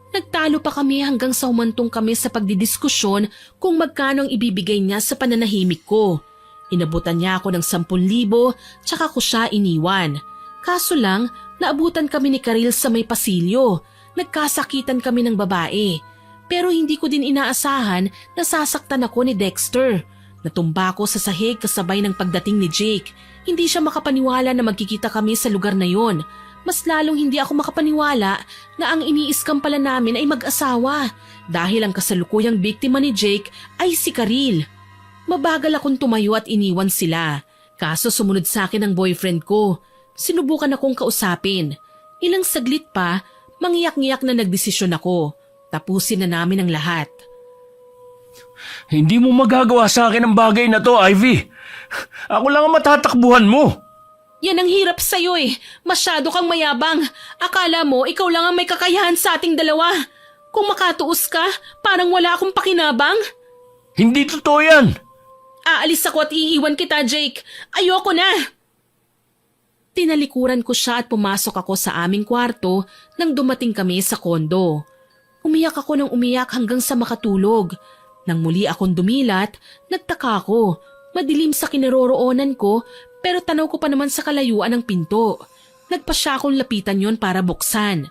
Nagtalo pa kami hanggang sa humantong kami sa pagdidiskusyon kung magkano ang ibibigay niya sa pananahimik ko. Inabutan niya ako ng 10,000 tsaka ko siya iniwan. Kaso lang, naabutan kami ni Karil sa may pasilyo. Nagkasakitan kami ng babae. Pero hindi ko din inaasahan na sasaktan ako ni Dexter. Natumba ko sa sahig kasabay ng pagdating ni Jake. Hindi siya makapaniwala na magkikita kami sa lugar na yon. Mas lalong hindi ako makapaniwala na ang iniiskam pala namin ay mag-asawa dahil ang kasalukuyang biktima ni Jake ay si Karil. Mabagal akong tumayo at iniwan sila. Kaso sumunod sa akin ang boyfriend ko. Sinubukan akong kausapin. Ilang saglit pa, mangyak-ngyak na nagdesisyon ako. Tapusin na namin ang lahat. Hindi mo magagawa sa akin ang bagay na to, Ivy. Ako lang ang matatakbuhan mo. Yan ang hirap sa'yo eh. Masyado kang mayabang. Akala mo ikaw lang ang may kakayahan sa ating dalawa. Kung makatuos ka, parang wala akong pakinabang. Hindi totoo yan. Aalis ako at iiwan kita, Jake. Ayoko na. Tinalikuran ko siya at pumasok ako sa aming kwarto nang dumating kami sa kondo. Umiyak ako ng umiyak hanggang sa makatulog. Nang muli akong dumilat, nagtaka ako. Madilim sa kinaroroonan ko pero tanaw ko pa naman sa kalayuan ng pinto. Nagpa siya akong lapitan yon para buksan.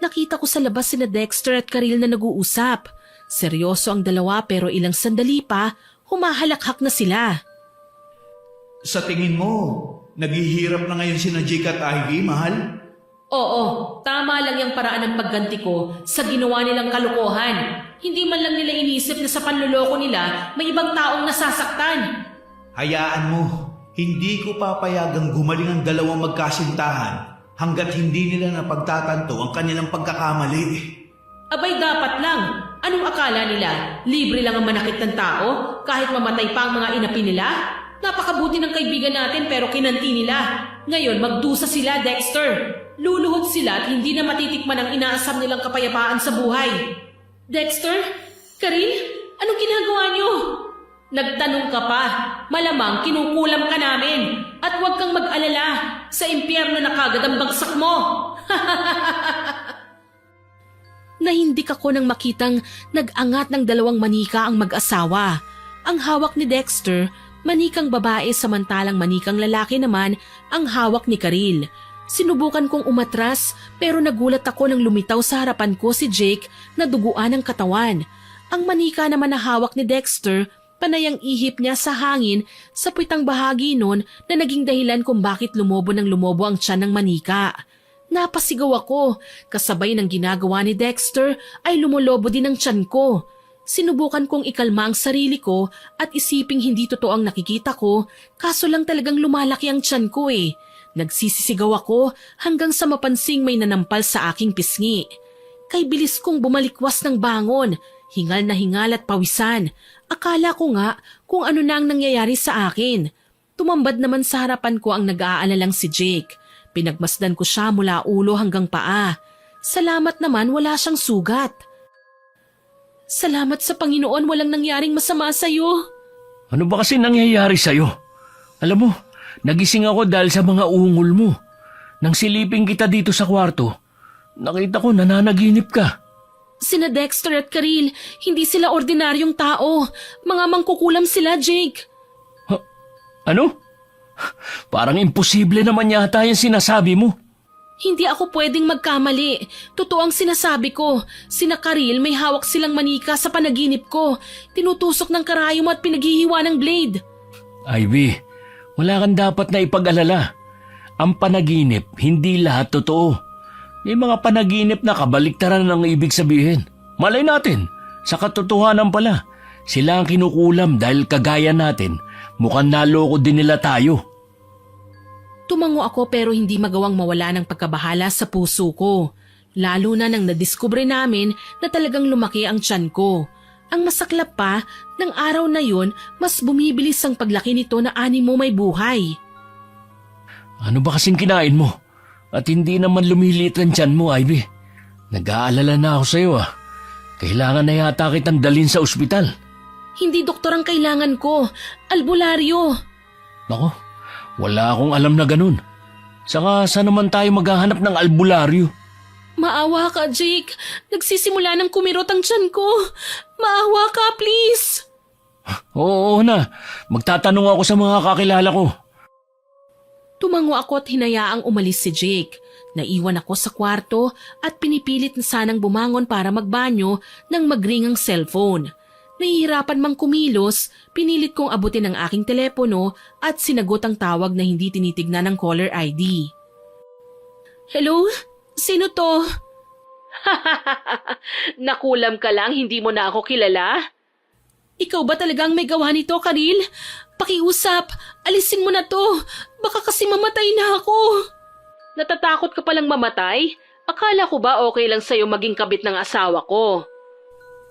Nakita ko sa labas sina Dexter at Karil na nag-uusap. Seryoso ang dalawa pero ilang sandali pa, humahalakhak na sila. Sa tingin mo, naghihirap na ngayon sina Jake at Ivy, mahal? Oo, tama lang yung paraan ng pagganti ko sa ginawa nilang kalokohan. Hindi man lang nila inisip na sa panloloko nila may ibang taong nasasaktan. Hayaan mo, hindi ko papayagang gumaling ang dalawang magkasintahan hanggat hindi nila napagtatanto ang kanilang pagkakamali. Abay dapat lang. Anong akala nila? Libre lang ang manakit ng tao kahit mamatay pa ang mga inapi nila? Napakabuti ng kaibigan natin pero kinanti nila. Ngayon magdusa sila, Dexter. Luluhod sila at hindi na matitikman ang inaasam nilang kapayapaan sa buhay. Dexter? Karil? Anong ginagawa niyo? Nagtanong ka pa. Malamang kinukulam ka namin. At huwag kang mag-alala. Sa impyerno na kagad ang bagsak mo. Nahindik ako nang makitang nag-angat ng dalawang manika ang mag-asawa. Ang hawak ni Dexter, manikang babae samantalang manikang lalaki naman ang hawak ni Karil. Sinubukan kong umatras pero nagulat ako nang lumitaw sa harapan ko si Jake na duguan ng katawan. Ang manika naman na hawak ni Dexter, panay ang ihip niya sa hangin sa puwitang bahagi nun na naging dahilan kung bakit lumobo ang tiyan ng manika. Napasigaw ako, kasabay ng ginagawa ni Dexter ay lumolobo din ang tiyan ko. Sinubukan kong ikalma ang sarili ko at isiping hindi totoo ang nakikita ko, kaso lang talagang lumalaki ang tiyan ko eh. Nagsisisigaw ako hanggang sa mapansing may nanampal sa aking pisngi. Kay bilis kong bumalikwas ng bangon, hingal na hingal at pawisan. Akala ko nga kung ano na ang nangyayari sa akin. Tumambad naman sa harapan ko ang nag-aalalang si Jake. Pinagmasdan ko siya mula ulo hanggang paa. Salamat naman wala siyang sugat. Salamat sa Panginoon walang nangyaring masama sa'yo. Ano ba kasi nangyayari sa'yo? Alam mo, nagising ako dahil sa mga ungol mo. Nang silipin kita dito sa kwarto, nakita ko nananaginip ka. Sina Dexter at Karil, hindi sila ordinaryong tao. Mga mangkukulam sila, Jake. Ano? Parang imposible naman yata yung sinasabi mo. Hindi ako pwedeng magkamali. Totoo ang sinasabi ko. Sina Karil may hawak silang manika sa panaginip ko. Tinutusok ng karayom at pinaghihiwa ng blade. Ivy, wala kang dapat na ipag-alala. Ang panaginip, hindi lahat totoo. May mga panaginip na kabaliktaran ang ibig sabihin. Malay natin, sa katotohanan pala, sila ang kinukulam dahil kagaya natin, mukhang naloko din nila tayo. Tumango ako pero hindi magawang mawala ng pagkabahala sa puso ko. Lalo na nang nadiskubre namin na talagang lumaki ang tiyan ko. Ang masaklap pa, ng araw na yun, mas bumibilis ang paglaki nito na animo may buhay. Ano ba kasing kinain mo? At hindi naman lumiliit ang tiyan mo, Ivy. Nag-aalala na ako sa'yo ah. Kailangan na yata kitang dalhin sa ospital. Hindi doktor ang kailangan ko, albularyo. Nako, wala akong alam na ganun. Saka saan naman tayo maghahanap ng albularyo? Maawa ka, Jake. Nagsisimula ng kumirot ang tiyan ko. Maawa ka, please. Oo na, magtatanong ako sa mga kakilala ko. Tumango ako at hinayaang umalis si Jake. Naiwan ako sa kwarto at pinipilit na sanang bumangon para magbanyo nang magring ang cellphone. Nahihirapan mang kumilos, pinilit kong abutin ang aking telepono at sinagot ang tawag na hindi tinitignan ng caller ID. Hello? Sino to? Nakulam ka lang, hindi mo na ako kilala? Ikaw ba talagang may gawa nito, Karil? Pakiusap, alisin mo na to. Baka kasi mamatay na ako. Natatakot ka palang mamatay? Akala ko ba okay lang sa'yo maging kabit ng asawa ko?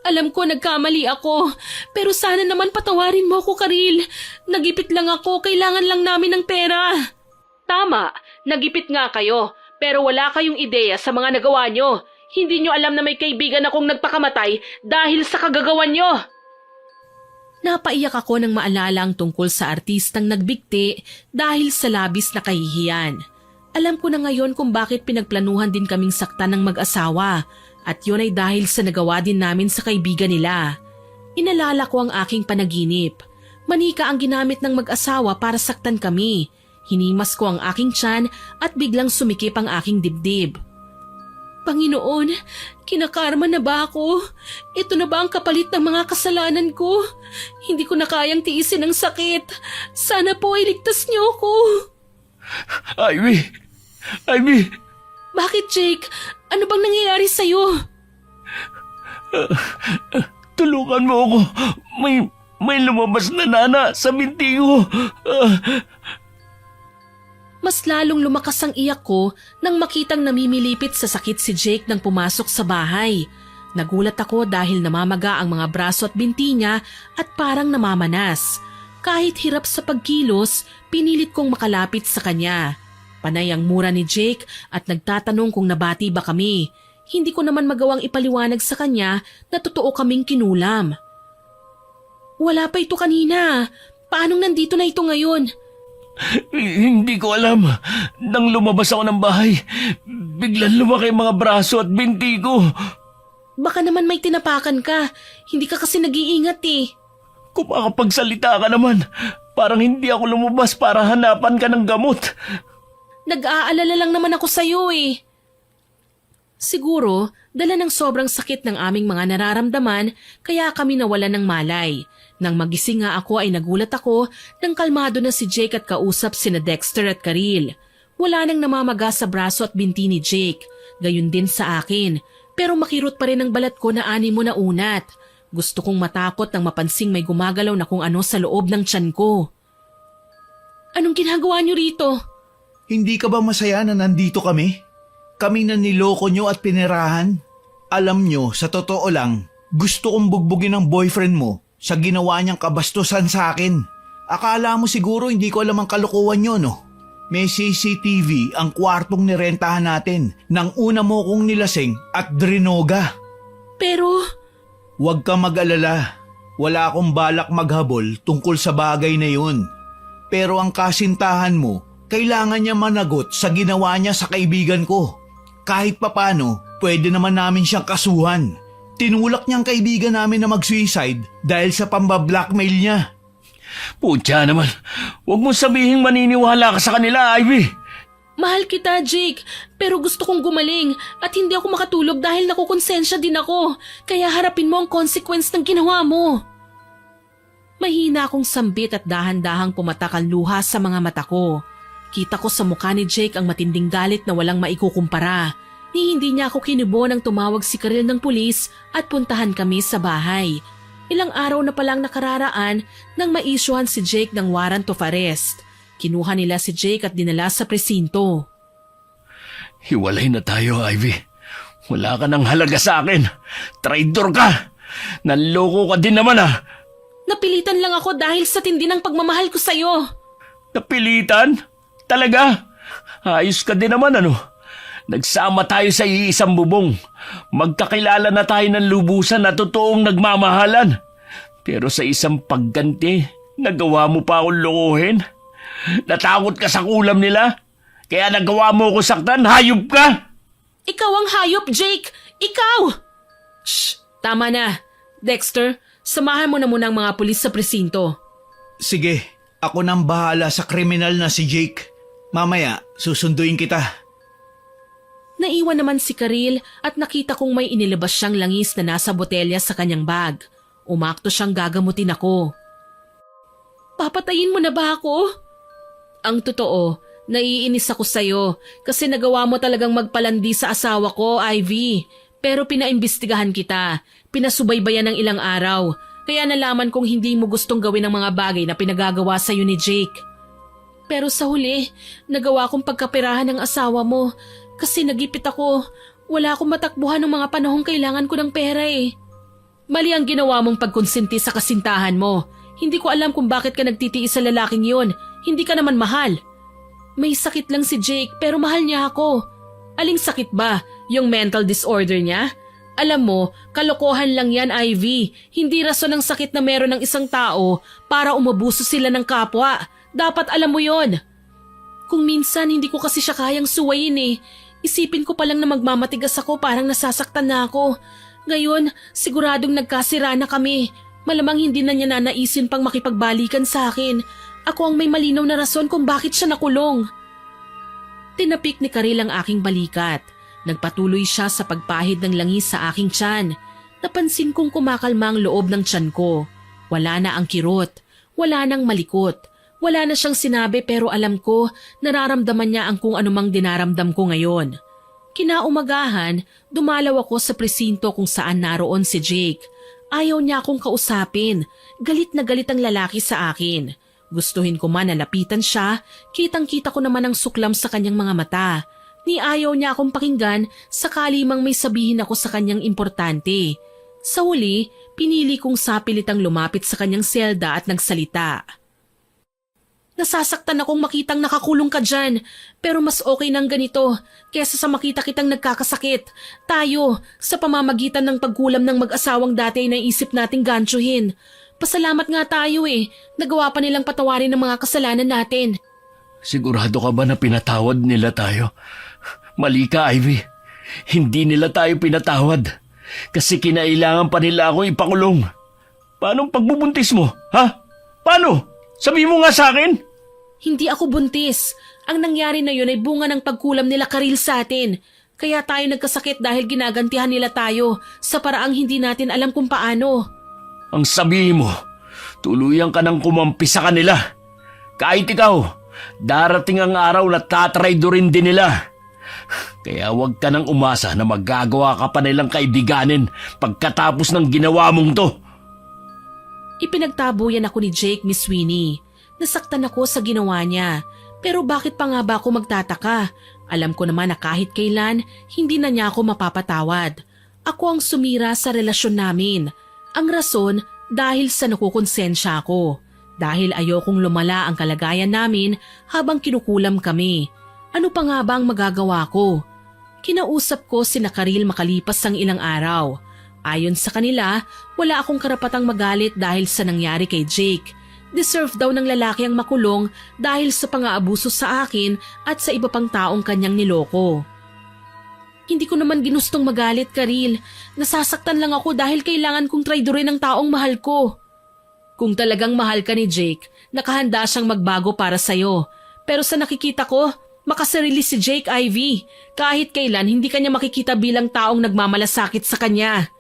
Alam ko nagkamali ako, pero sana naman patawarin mo ako, Karil. Nagipit lang ako, kailangan lang namin ng pera. Tama, nagipit nga kayo, pero wala kayong ideya sa mga nagawa nyo. Hindi nyo alam na may kaibigan akong nagpakamatay dahil sa kagagawan nyo. Napaiyak ako nang maalala ang tungkol sa artistang nagbigti dahil sa labis na kahihiyan. Alam ko na ngayon kung bakit pinagplanuhan din kaming saktan ng mag-asawa at yun ay dahil sa nagawa din namin sa kaibigan nila. Inalala ko ang aking panaginip. Manika ang ginamit ng mag-asawa para saktan kami. Hinimas ko ang aking tiyan at biglang sumikip ang aking dibdib. Panginoon, kinakarma na ba ako? Ito na ba ang kapalit ng mga kasalanan ko? Hindi ko na kayang tiisin ang sakit. Sana po ay ligtas niyo ako. Ivy! Ivy! Bakit, Jake? Ano bang nangyayari sa'yo? Tulungan mo ako. May lumabas na nana sa binti ko. Mas lalong lumakas ang iyak ko nang makitang namimilipit sa sakit si Jake nang pumasok sa bahay. Nagulat ako dahil namamaga ang mga braso at binti niya at parang namamanas. Kahit hirap sa pagkilos, pinilit kong makalapit sa kanya. Panay ang mura ni Jake at nagtatanong kung nabati ba kami. Hindi ko naman magawang ipaliwanag sa kanya na totoo kaming kinulam. Wala pa ito kanina. Paanong nandito na ito ngayon? Hindi ko alam. Nang lumabas ako ng bahay, biglang lumaki ang mga braso at binti ko. Baka naman may tinapakan ka. Hindi ka kasi nag-iingat eh. Kung makapagsalita ka naman, parang hindi ako lumabas para hanapan ka ng gamot. Nag-aalala lang naman ako sa'yo eh. Siguro, dala ng sobrang sakit ng aming mga nararamdaman, kaya kami nawalan ng malay. Nang magising nga ako ay nagulat ako nang kalmado na si Jake at kausap sina Dexter at Karil. Wala nang namamaga sa braso at binti ni Jake. Gayun din sa akin. Pero makirot pa rin ang balat ko na animo na unat. Gusto kong matakot nang mapansing may gumagalaw na kung ano sa loob ng tiyan ko. Anong ginagawa niyo rito? Hindi ka ba masaya na nandito kami? Kami na niloko nyo at pinirahan? Alam nyo, sa totoo lang, gusto kong bugbugin ang boyfriend mo sa ginawa niyang kabastusan sa akin. Akala mo siguro hindi ko alam ang kalokohan nyo, no? May CCTV ang kwartong nirentahan natin nang una mo kong nilasing at drinoga. Pero... Huwag ka mag-alala. Wala akong balak maghabol tungkol sa bagay na yun. Pero ang kasintahan mo, kailangan niya managot sa ginawa niya sa kaibigan ko. Kahit papano, pwede naman namin siyang kasuhan. Tinulak niyang kaibigan namin na mag-suicide dahil sa pambablackmail niya. Putya naman, huwag mo sabihing maniniwala ka sa kanila, Ivy. Mahal kita, Jake, pero gusto kong gumaling at hindi ako makatulog dahil nakukonsensya din ako. Kaya harapin mo ang consequence ng ginawa mo. Mahina akong sambit at dahan-dahang pumatak ang luha sa mga mata ko. Kita ko sa mukha ni Jake ang matinding galit na walang maikukumpara. Ni hindi niya ako kinubo nang tumawag si Karil ng pulis at puntahan kami sa bahay. Ilang araw na palang nakararaan nang maisyuhan si Jake ng warrant of arrest. Kinuha nila si Jake at dinala sa presinto. Hiwalay na tayo, Ivy. Wala ka ng halaga sa akin. Traidor ka. Nanloko ka din naman ah. Napilitan lang ako dahil sa tindi ng pagmamahal ko sa'yo. Napilitan? Talaga? Ayos ka din naman ano. Nagsama tayo sa iisang bubong. Magkakilala na tayo ng lubusan na totoong nagmamahalan. Pero sa isang pagganti, nagawa mo pa akong lokohin. Natakot ka sa kulam nila? Kaya nagawa mo ko saktan? Hayop ka! Ikaw ang hayop, Jake! Ikaw! Shh! Tama na. Dexter, samahan mo na muna ang mga pulis sa presinto. Sige, ako nang bahala sa kriminal na si Jake. Mamaya, susunduin kita. Naiwan naman si Karil at nakita kong may inilabas siyang langis na nasa botelya sa kanyang bag. Umakto siyang gagamutin ako. Papatayin mo na ba ako? Ang totoo, naiinis ako sa'yo kasi nagawa mo talagang magpalandi sa asawa ko, Ivy. Pero pinaimbestigahan kita, pinasubaybayan ng ilang araw, kaya nalaman kong hindi mo gustong gawin ang mga bagay na pinagagawa sa'yo ni Jake. Pero sa huli, nagawa kong pagkapirahan ng asawa mo kasi nagipit ako. Wala akong matakbuhan ng mga panahong kailangan ko ng pera eh. Mali ang ginawa mong pagkonsinti sa kasintahan mo. Hindi ko alam kung bakit ka nagtitiis sa lalaking yun. Hindi ka naman mahal. May sakit lang si Jake pero mahal niya ako. Aling sakit ba? Yung mental disorder niya? Alam mo, kalokohan lang yan, Ivy. Hindi rason ng sakit na meron ng isang tao para umabuso sila ng kapwa. Dapat alam mo yon. Kung minsan hindi ko kasi siya kayang suwayin eh. Isipin ko palang na magmamatigas ako parang nasasaktan na ako. Ngayon, siguradong nagkasira na kami. Malamang hindi na niya nanaisin pang makipagbalikan sa akin. Ako ang may malinaw na rason kung bakit siya nakulong. Tinapik ni Karil ang aking balikat. Nagpatuloy siya sa pagpahid ng langis sa aking tiyan. Napansin kong kumakalma ang loob ng tiyan ko. Wala na ang kirot. Wala nang malikot. Wala na siyang sinabi pero alam ko nararamdaman niya ang kung anumang dinaramdam ko ngayon. Kinaumagahan, dumalaw ako sa presinto kung saan naroon si Jake. Ayaw niya akong kausapin. Galit na galit ang lalaki sa akin. Gustuhin ko man na lapitan siya, kitang-kita ko naman ang suklam sa kanyang mga mata. Ni ayaw niya akong pakinggan sakali mang may sabihin ako sa kanyang importante. Sa huli, pinili kong sapilitang lumapit sa kanyang selda at nagsalita. Nasasaktan akong makitang nakakulong ka dyan. Pero mas okay nang ganito kesa sa makita kitang nagkakasakit. Tayo, sa pamamagitan ng pagkulam ng mag-asawang dati ay naisip nating ganchuhin. Pasalamat nga tayo Nagawa pa nilang patawarin ng mga kasalanan natin. Sigurado ka ba na pinatawad nila tayo? Mali ka, Ivy. Hindi nila tayo pinatawad. Kasi kinailangan pa nila akong ipakulong. Paano ang pagbubuntis mo? Ha? Paano? Sabi mo nga sa akin? Hindi ako buntis. Ang nangyari na yun ay bunga ng pagkulam nila Karil sa atin. Kaya tayo nagkasakit dahil ginagantihan nila tayo sa paraang hindi natin alam kung paano. Ang sabi mo, tuluyan ka nang kumampi sa kanila. Kahit ikaw, darating ang araw na tatraydorin din nila. Kaya huwag ka nang umasa na magagawa ka pa nilang kaibiganin pagkatapos ng ginawa mong to. Ipinagtabuyan ako ni Jake, Miss Winnie. Nasaktan ako sa ginawa niya. Pero bakit pa nga ba ako magtataka? Alam ko naman na kahit kailan, hindi na niya ako mapapatawad. Ako ang sumira sa relasyon namin. Ang rason dahil sa nakukonsensya ako. Dahil ayokong lumala ang kalagayan namin habang kinukulam kami. Ano pa nga ba ang magagawa ko? Kinausap ko si Karil makalipas ang ilang araw. Ayon sa kanila, wala akong karapatang magalit dahil sa nangyari kay Jake. Deserve daw ng lalaki ang makulong dahil sa pang-aabuso sa akin at sa iba pang taong kanyang niloko. Hindi ko naman ginustong magalit, Karil. Nasasaktan lang ako dahil kailangan kong traidorin ang taong mahal ko. Kung talagang mahal ka ni Jake, nakahanda siyang magbago para sa'yo. Pero sa nakikita ko, makasarili si Jake, Ivy. Kahit kailan, hindi kanya makikita bilang taong nagmamalasakit sa kanya.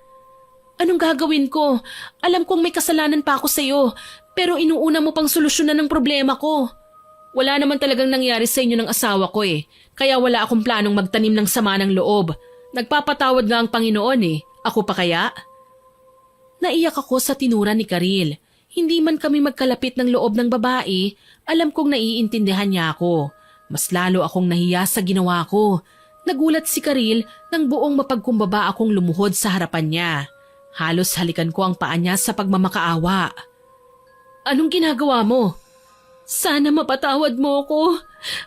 Anong gagawin ko? Alam kong may kasalanan pa ako sa'yo, pero inuuna mo pang solusyonan ng problema ko. Wala naman talagang nangyari sa inyo ng asawa ko kaya wala akong planong magtanim ng sama ng loob. Nagpapatawad nga ang Panginoon Ako pa kaya? Naiyak ako sa tinura ni Karil. Hindi man kami magkalapit ng loob ng babae, alam kong naiintindihan niya ako. Mas lalo akong nahiya sa ginawa ko. Nagulat si Karil nang buong mapagkumbaba akong lumuhod sa harapan niya. Halos halikan ko ang paa niya sa pagmamakaawa. Anong ginagawa mo? Sana mapatawad mo ako.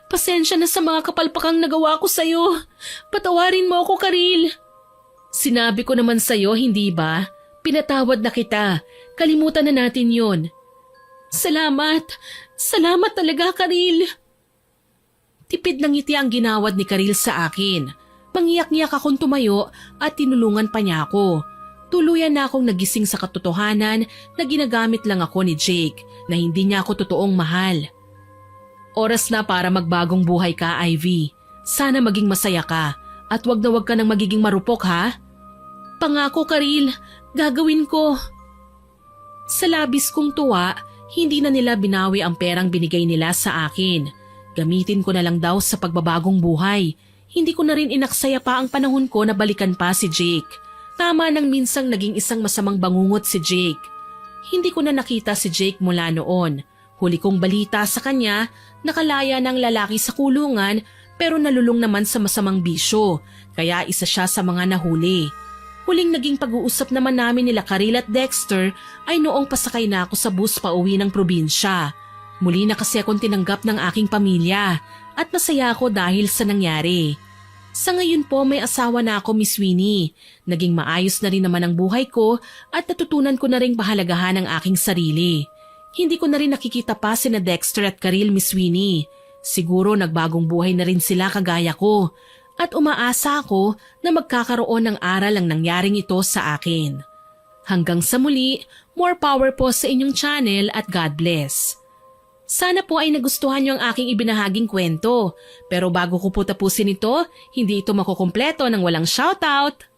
Pasensya na sa mga kapalpakang nagawa ko sa'yo. Patawarin mo ako, Karil. Sinabi ko naman sa'yo, hindi ba? Pinatawad na kita. Kalimutan na natin yon. Salamat. Salamat talaga, Karil. Tipid ng ngiti ang ginawad ni Karil sa akin. Pangiyak-ngiyak akong tumayo at tinulungan pa niya ako. Tuluyan na akong nagising sa katotohanan na ginagamit lang ako ni Jake, na hindi niya ako totoong mahal. Oras na para magbagong buhay ka, Ivy. Sana maging masaya ka at wag na wag ka nang magiging marupok, ha? Pangako, Karil, gagawin ko. Sa labis kong tuwa, hindi na nila binawi ang perang binigay nila sa akin. Gamitin ko na lang daw sa pagbabagong buhay. Hindi ko na rin inaksaya pa ang panahon ko na balikan pa si Jake. Tama nang minsang naging isang masamang bangungot si Jake. Hindi ko na nakita si Jake mula noon. Huli kong balita sa kanya, nakalaya ng lalaki sa kulungan pero nalulong naman sa masamang bisyo, kaya isa siya sa mga nahuli. Huling naging pag-uusap naman namin nila Karil at Dexter ay noong pasakay na ako sa bus pauwi ng probinsya. Muli na kasi akong tinanggap ng aking pamilya at masaya ako dahil sa nangyari. Sa ngayon po may asawa na ako, Miss Winnie. Naging maayos na rin naman ang buhay ko at natutunan ko na rin pahalagahan ang aking sarili. Hindi ko na rin nakikita pa sina Dexter at Karil, Miss Winnie. Siguro nagbagong buhay na rin sila kagaya ko at umaasa ako na magkakaroon ng aral ang nangyaring ito sa akin. Hanggang sa muli, more power po sa inyong channel at God bless. Sana po ay nagustuhan niyo ang aking ibinahaging kwento. Pero bago ko po tapusin ito, hindi ito makukumpleto ng walang shoutout.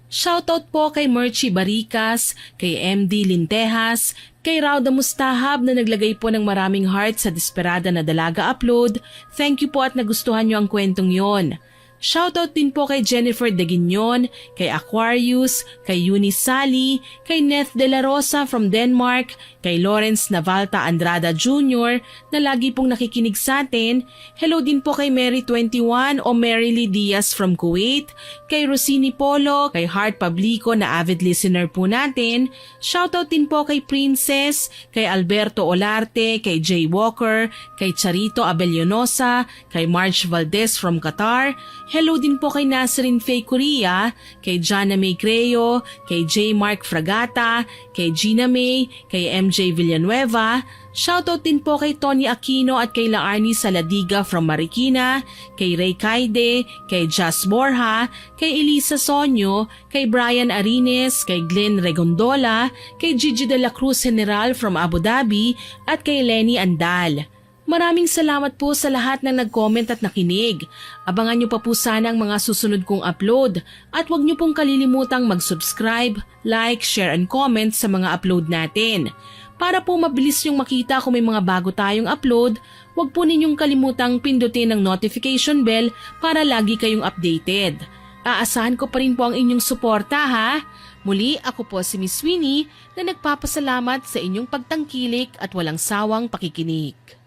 Shoutout po kay Merchi Baricas, kay MD Lintejas, kay Rauda Mustahab na naglagay po ng maraming heart sa Desperada na Dalaga upload. Thank you po at nagustuhan niyo ang kwentong yon. Shoutout din po kay Jennifer Deguignon, kay Aquarius, kay Eunice Sally, kay Neth De La Rosa from Denmark, kay Lawrence Navalta Andrada Jr. na lagi pong nakikinig sa atin. Hello din po kay Mary21 o Mary Lee Diaz from Kuwait, kay Rosini Polo, kay Heart Pablico na avid listener po natin. Shoutout din po kay Princess, kay Alberto Olarte, kay Jay Walker, kay Charito Abellonosa, kay March Valdez from Qatar. Hello din po kay Nasrin Faye Korea, kay Jana May Creo, kay J. Mark Fragata, kay Gina May, kay MJ Villanueva. Shoutout din po kay Tony Aquino at kay Laarni Saladiga from Marikina, kay Ray Kaide, kay Jas Borja, kay Elisa Sonyo, kay Brian Arines, kay Glenn Regondola, kay Gigi De La Cruz General from Abu Dhabi at kay Lenny Andal. Maraming salamat po sa lahat ng nag-comment at nakinig. Abangan nyo pa po sana ang mga susunod kong upload at huwag nyo pong kalilimutang mag-subscribe, like, share and comment sa mga upload natin. Para po mabilis nyong makita kung may mga bago tayong upload, huwag po ninyong kalimutang pindutin ang notification bell para lagi kayong updated. Aasahan ko pa rin po ang inyong suporta ha. Muli ako po si Miss Winnie na nagpapasalamat sa inyong pagtangkilik at walang sawang pakikinig.